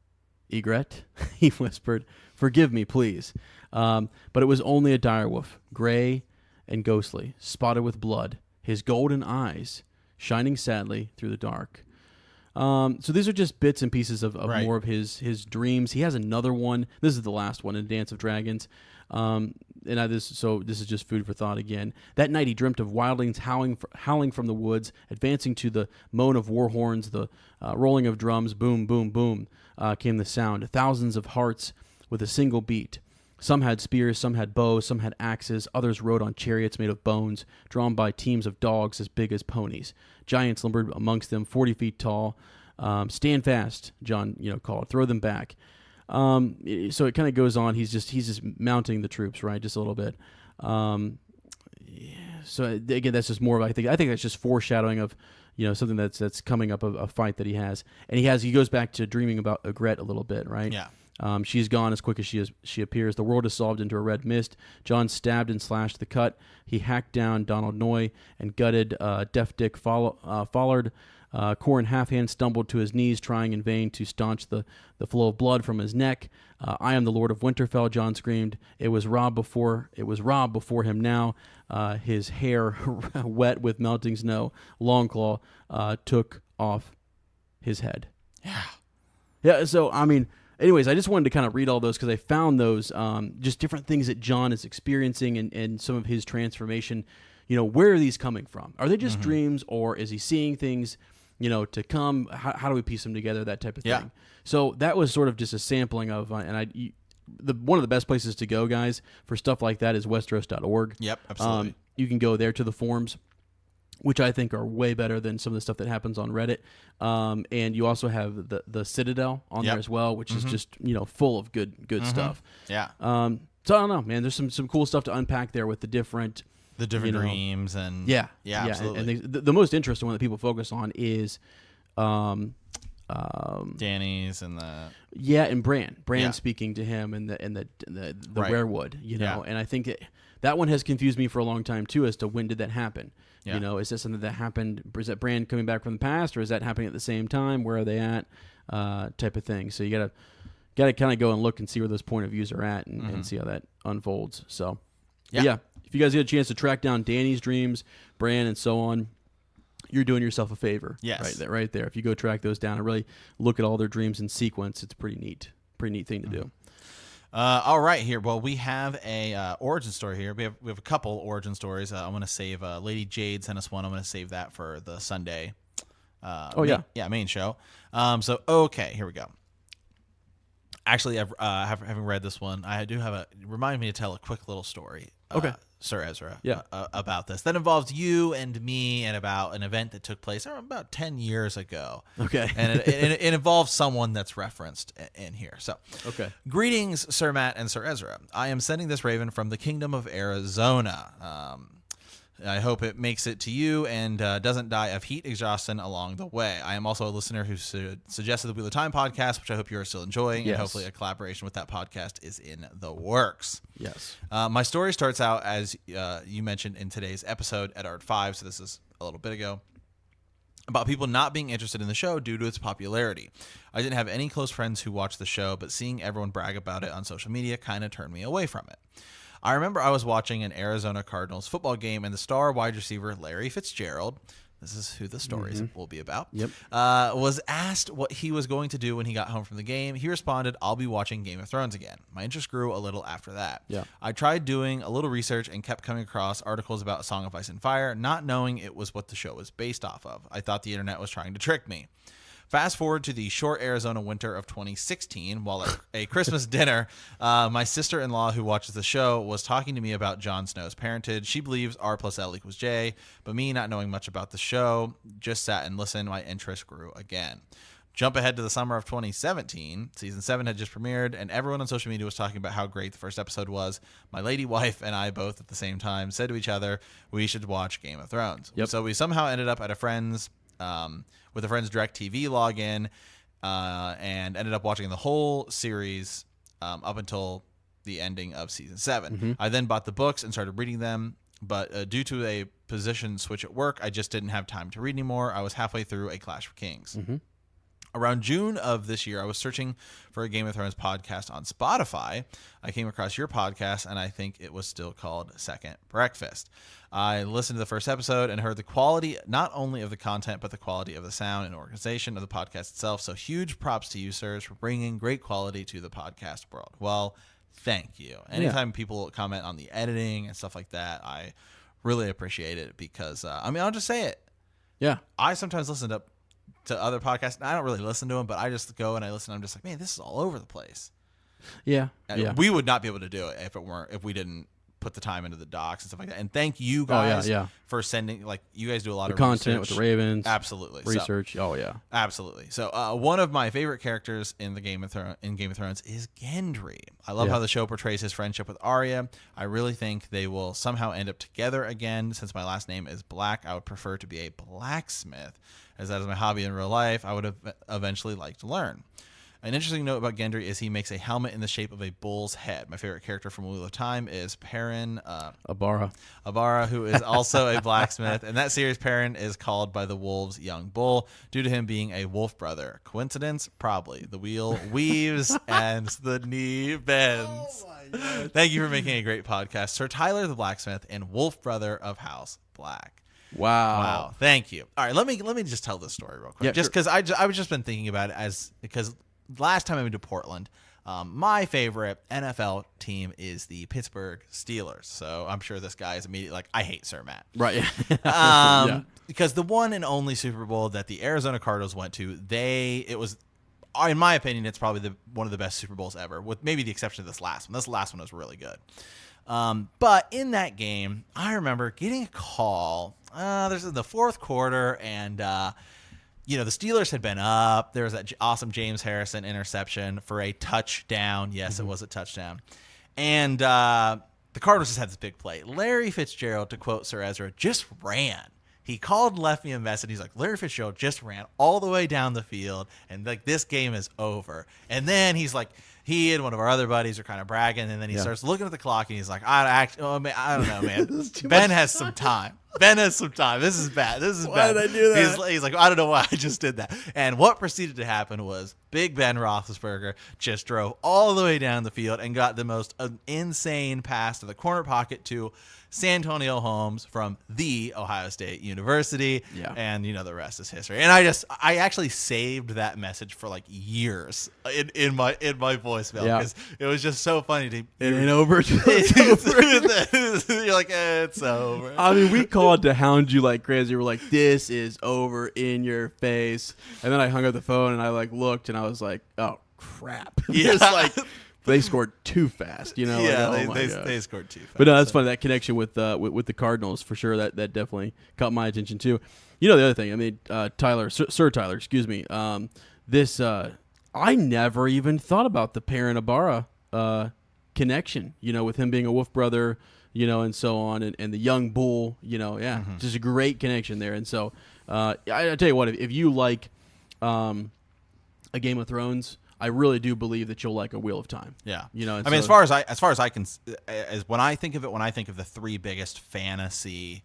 "Ygritte," he whispered. "Forgive me, please." But it was only a direwolf, gray and ghostly, spotted with blood, his golden eyes shining sadly through the dark. So these are just bits and pieces of right. More of his dreams. He has another one. This is the last one in Dance of Dragons. This is just food for thought again. That night he dreamt of wildlings howling from the woods, advancing to the moan of war horns, the rolling of drums. Boom, boom, boom came the sound. Thousands of hearts with a single beat. Some had spears, some had bows, some had axes. Others rode on chariots made of bones, drawn by teams of dogs as big as ponies. Giants lumbered amongst them, 40 feet tall. "Stand fast," Jon called. "Throw them back." So it kind of goes on. He's just mounting the troops, right? Just a little bit. So again, that's just more of I think that's just foreshadowing of something that's coming up, a fight that he has, and he goes back to dreaming about Ygritte a little bit, right? Yeah. She's gone as quick as she appears. The world is dissolved into a red mist. Jon stabbed and slashed the cut. He hacked down Donald Noy and gutted Deaf Dick Follard. Corrin Halfhand stumbled to his knees, trying in vain to staunch the flow of blood from his neck. "I am the Lord of Winterfell," Jon screamed. It was Robb before him now, his hair wet with melting snow. Longclaw took off his head. Yeah, so, I mean, anyways, I just wanted to kind of read all those because I found those just different things that Jon is experiencing and some of his transformation. Where are these coming from? Are they just dreams, or is he seeing things to come? How do we piece them together? That type of thing. Yeah. So that was sort of just a sampling of, one of the best places to go, guys, for stuff like that is Westeros.org. Yep, absolutely. You can go there to the forums. which I think are way better than some of the stuff that happens on Reddit. And you also have the Citadel on there as well, which is just full of good stuff. Yeah. So I don't know, man. There's some cool stuff to unpack there with the different dreams and yeah, absolutely. And the most interesting one that people focus on is Danny's and and Bran speaking to him and the werewood, and I think that one has confused me for a long time too as to when did that happen. Yeah. Is that something that happened? Is that Bran coming back from the past, or is that happening at the same time? Where are they at? Type of thing. So you gotta kind of go and look and see where those point of views are at and see how that unfolds. So yeah, if you guys get a chance to track down Danny's dreams, Bran, and so on, you're doing yourself a favor. Yes. Right there. If you go track those down and really look at all their dreams in sequence, it's pretty neat thing to do. All right, here. Well, we have a origin story here. We have a couple origin stories. I'm going to save Lady Jade sent us one. I'm going to save that for the Sunday. Main show. Okay, here we go. Actually, having read this one, I do have remind me to tell a quick little story. Okay. Sir Ezra, about this. That involves you and me and about an event that took place about 10 years ago. Okay. And it involves someone that's referenced in here. So, okay. Greetings, Sir Matt and Sir Ezra. I am sending this raven from the Kingdom of Arizona. I hope it makes it to you and doesn't die of heat exhaustion along the way. I am also a listener who suggested the Wheel of Time podcast, which I hope you are still enjoying, and hopefully a collaboration with that podcast is in the works. Yes. My story starts out, as you mentioned in today's episode, at Art 5, so this is a little bit ago, about people not being interested in the show due to its popularity. I didn't have any close friends who watched the show, but seeing everyone brag about it on social media kind of turned me away from it. I remember I was watching an Arizona Cardinals football game, and the star wide receiver Larry Fitzgerald, this is who the stories will be about, was asked what he was going to do when he got home from the game. He responded, "I'll be watching Game of Thrones again." My interest grew a little after that. Yeah. I tried doing a little research and kept coming across articles about A Song of Ice and Fire, not knowing it was what the show was based off of. I thought the internet was trying to trick me. Fast forward to the short Arizona winter of 2016, while at a Christmas dinner, my sister-in-law, who watches the show, was talking to me about Jon Snow's parentage. She believes R plus L equals J, but me, not knowing much about the show, just sat and listened. My interest grew again. Jump ahead to the summer of 2017. Season 7 had just premiered, and everyone on social media was talking about how great the first episode was. My lady wife and I both at the same time said to each other, we should watch Game of Thrones. Yep. So we somehow ended up at a friend's with a friend's DirecTV login, and ended up watching the whole series up until the ending of season 7. I then bought the books and started reading them, but due to a position switch at work, I just didn't have time to read anymore. I was halfway through A Clash of Kings. Around June of this year, I was searching for a Game of Thrones podcast on Spotify. I came across your podcast, and I think it was still called Second Breakfast. I listened to the first episode and heard the quality, not only of the content, but the quality of the sound and organization of the podcast itself. So huge props to you, sirs, for bringing great quality to the podcast world. Well, thank you. Anytime people comment on the editing and stuff like that, I really appreciate it because, I'll just say it. Yeah. I sometimes listen to other podcasts, and I don't really listen to them, but I just go and I listen. I'm just like, man, this is all over the place. Yeah. We would not be able to do it if we didn't put the time into the docs and stuff like that. And thank you guys for sending, you guys do a lot of content research. with the Ravens. Absolutely. Research. Absolutely. So one of my favorite characters in Game of Thrones is Gendry. I love how the show portrays his friendship with Arya. I really think they will somehow end up together again. Since my last name is Black, I would prefer to be a blacksmith, as that is my hobby in real life. I would eventually like to learn. An interesting note about Gendry is he makes a helmet in the shape of a bull's head. My favorite character from Wheel of Time is Perrin Abara, who is also a blacksmith. In that series, Perrin is called by the wolves young bull due to him being a wolf brother. Coincidence? Probably. The wheel weaves and the knee bends. Oh, thank you for making a great podcast, Sir Tyler the blacksmith and wolf brother of House Black. Wow. Thank you. All right, let me just tell this story real quick. Yeah, just because I was just been thinking about it because last time I went to Portland, my favorite NFL team is the Pittsburgh Steelers. So I'm sure this guy is immediately like, I hate Sir Matt. Right. Because the one and only Super Bowl that the Arizona Cardinals went to, it was, in my opinion, it's probably one of the best Super Bowls ever, with maybe the exception of this last one. This last one was really good. But in that game, I remember getting a call. There's in the fourth quarter, and the Steelers had been up. There was that awesome James Harrison interception for a touchdown. Yes, it was a touchdown. And the Cardinals just had this big play. Larry Fitzgerald, to quote Sir Ezra, just ran. He called and left me a message. He's like, Larry Fitzgerald just ran all the way down the field, and like this game is over. And then he's like, he and one of our other buddies are kind of bragging, and then he starts looking at the clock, and he's like, I don't know, man. Ben has some time. Ben has some time. This is bad. Why did I do that? He's like, I don't know why I just did that. And what proceeded to happen was Big Ben Roethlisberger just drove all the way down the field and got the most insane pass to the corner pocket to Santonio Holmes from the Ohio State University. Yeah. And, the rest is history. And I actually saved that message for like years in my voicemail because it was just so funny to. It ain't over. You're like, it's over. I mean, we called to hound you like crazy. We're like, this is over in your face. And then I hung up the phone and I like looked and I was like, oh crap. Yeah. It's like they scored too fast, Yeah, they scored too fast. But no, that's funny. That connection with the Cardinals for sure. That definitely caught my attention too. The other thing. I mean, Sir Tyler, excuse me. I never even thought about the Perrin Ibarra connection. With him being a Wolf brother. And so on, and the young bull, just a great connection there. And so, I tell you what, if you like a Game of Thrones, I really do believe that you'll like a Wheel of Time. Yeah, I mean, as far as I can, when I think of the three biggest fantasy,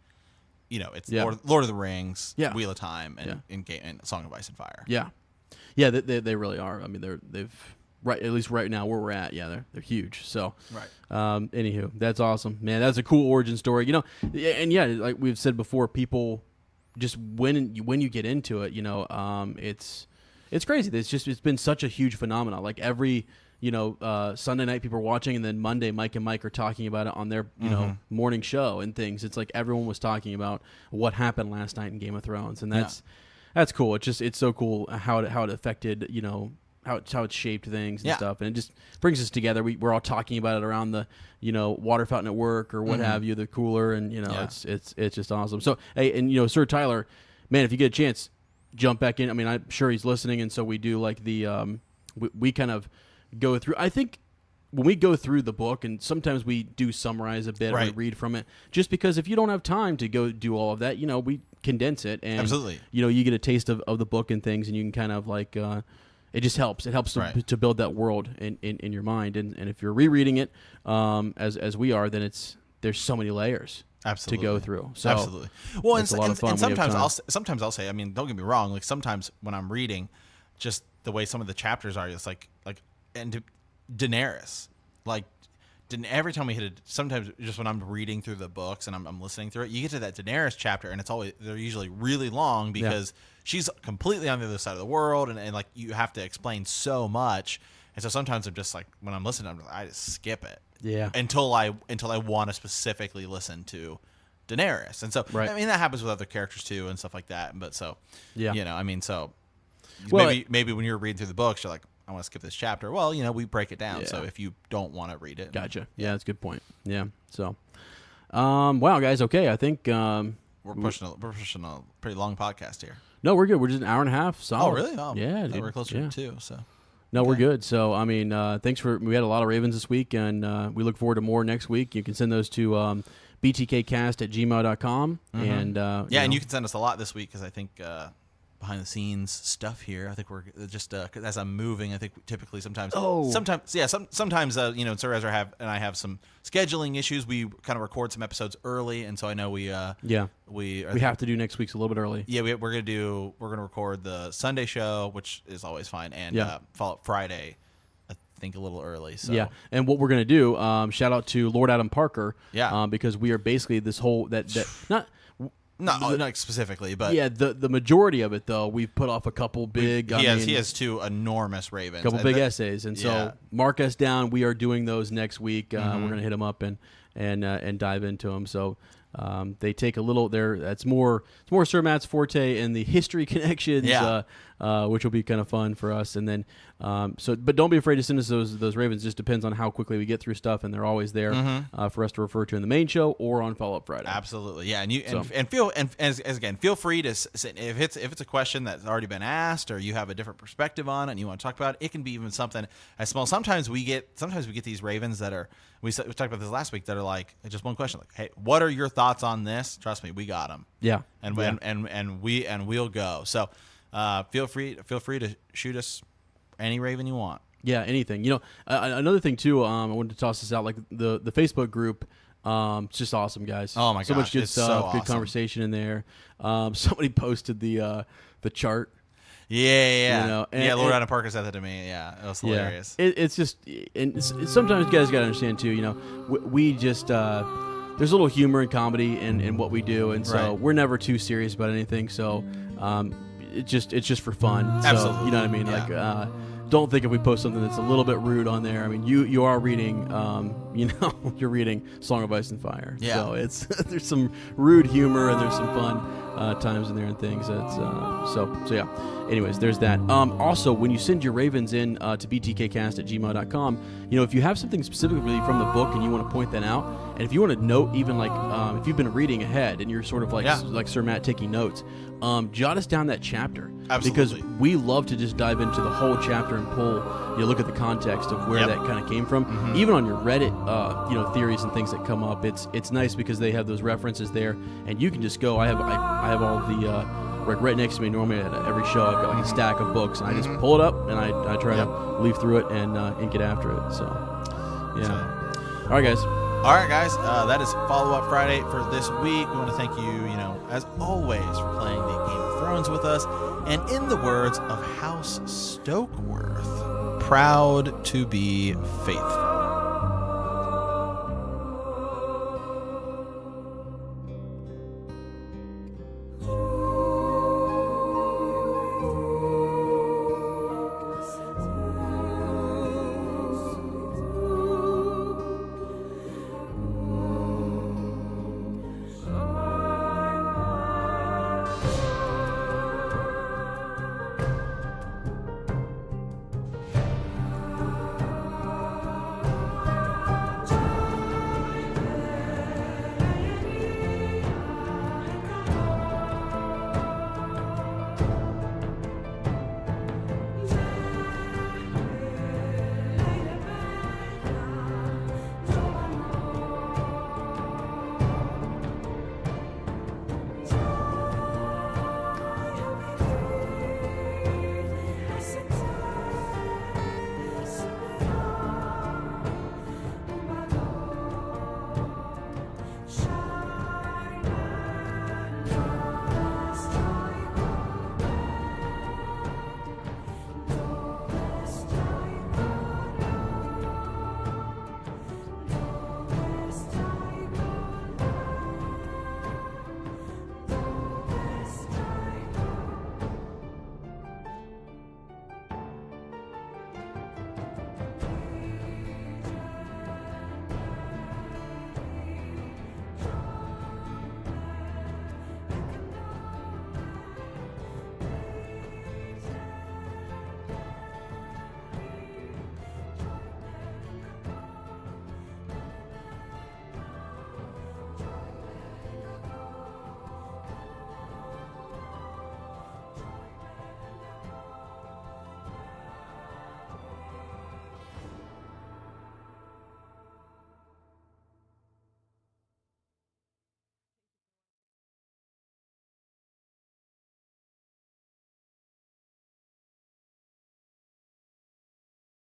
it's Lord of the Rings, Wheel of Time, and Song of Ice and Fire. Yeah, they really are. I mean, they've. Right, at least right now where we're at, they're huge. So, anywho, that's awesome, man. That's a cool origin story, and like we've said before, people just when you get into it, it's crazy. It's been such a huge phenomenon. Like every Sunday night people are watching, and then Monday Mike and Mike are talking about it on their morning show and things. It's like everyone was talking about what happened last night in Game of Thrones, and that's cool. It's so cool how it affected how it shaped things and stuff, and it just brings us together. We're all talking about it around the water fountain at work or what have you, the cooler, and it's just awesome. So hey, and Sir Tyler, man, if you get a chance, jump back in. I mean, I'm sure he's listening, and so we do like the we kind of go through. I think when we go through the book, and sometimes we do summarize a bit or we read from it, just because if you don't have time to go do all of that, we condense it, and absolutely, you get a taste of the book and things, and you can kind of like. It just helps. It helps to build that world in your mind, and if you're rereading it, as we are, then there's so many layers to go through. So absolutely. Well, it's a lot of fun. And sometimes I'll say, I mean, don't get me wrong. Like sometimes when I'm reading, just the way some of the chapters are, it's like and Daenerys, like. Every time we hit it, sometimes just when I'm reading through the books and I'm listening through it, you get to that Daenerys chapter, and they're usually really long because she's completely on the other side of the world, and like you have to explain so much, and so sometimes I'm just like when I'm listening, I just skip it, until I want to specifically listen to Daenerys, and so I mean that happens with other characters too and stuff like that, but so I mean so maybe when you're reading through the books, you're like. I want to skip this chapter. Well, we break it down. So if you don't want to read it. Gotcha. Yeah, that's a good point. Yeah. So, wow, guys. Okay. I think we're pushing a pretty long podcast here. No, we're good. We're just an hour and a half. Solid. Oh, really? Oh, yeah. We're closer to 2. So. No, we're good. So, I mean, we had a lot of Ravens this week, and we look forward to more next week. You can send those to btkcast@gmail.com. And, and you can send us a lot this week because I think behind the scenes stuff here. I think we're just as I'm moving. I think typically sometimes Sir Ezra I have some scheduling issues. We kind of record some episodes early, and so I know we have to do next week's a little bit early. Yeah, we're gonna record the Sunday show, which is always fine, and follow up Friday. I think a little early. So and what we're gonna do? Shout out to Lord Adam Parker. Because we are basically this whole not specifically, but the majority of it though we've put off a couple big. He has 2 enormous Ravens, couple big essays, and so mark us down. We are doing those next week. We're gonna hit them up and dive into them. So they take a little there. It's more Sir Matt's forte and the history connections. which will be kind of fun for us. And then, but don't be afraid to send us those ravens. Just depends on how quickly we get through stuff, and they're always there for us to refer to in the main show or on Follow Up Friday. Absolutely, yeah. And feel free to if it's a question that's already been asked, or you have a different perspective on it and you want to talk about it. It can be even something as small. Sometimes we get these ravens that are we talked about this last week that are like just one question, like, hey, what are your thoughts on this? Trust me, we got them. Yeah, and we'll go. So feel free to shoot us any raven you want. Yeah, anything. Another thing too. I wanted to toss this out, like the Facebook group. It's just awesome, guys. Oh my gosh, so much good it's stuff. so Good awesome. conversation in there. Somebody posted the chart. Yeah. And Lord Adam Parker said that to me. Yeah, it was hilarious. It's just, and sometimes you guys got to understand too. We just there's a little humor and comedy in what we do, and so we're never too serious about anything. So it's just for fun. Absolutely. So, you know what I mean? Yeah. Like, don't think if we post something that's a little bit rude on there. I mean, you are reading, you're reading Song of Ice and Fire. Yeah. So it's there's some rude humor and there's some fun times in there and things. It's so yeah. Anyways, there's that. Also, when you send your ravens in to btkcast@gmail.com, if you have something specifically from the book and you want to point that out, and if you want to note even like if you've been reading ahead and you're sort of like Sir Matt taking notes, jot us down that chapter. Absolutely. Because we love to just dive into the whole chapter and pull, look at the context of where that kind of came from. Even on your Reddit, theories and things that come up, it's nice because they have those references there, and you can just go. I have all the right next to me. Normally at every show, I've got like a stack of books, and I just pull it up and I try to leaf through it and get after it. So, yeah. All right, guys. That is Follow Up Friday for this week. We want to thank you, as always, for playing the Game of Thrones with us. And in the words of House Stokeworth, proud to be faithful.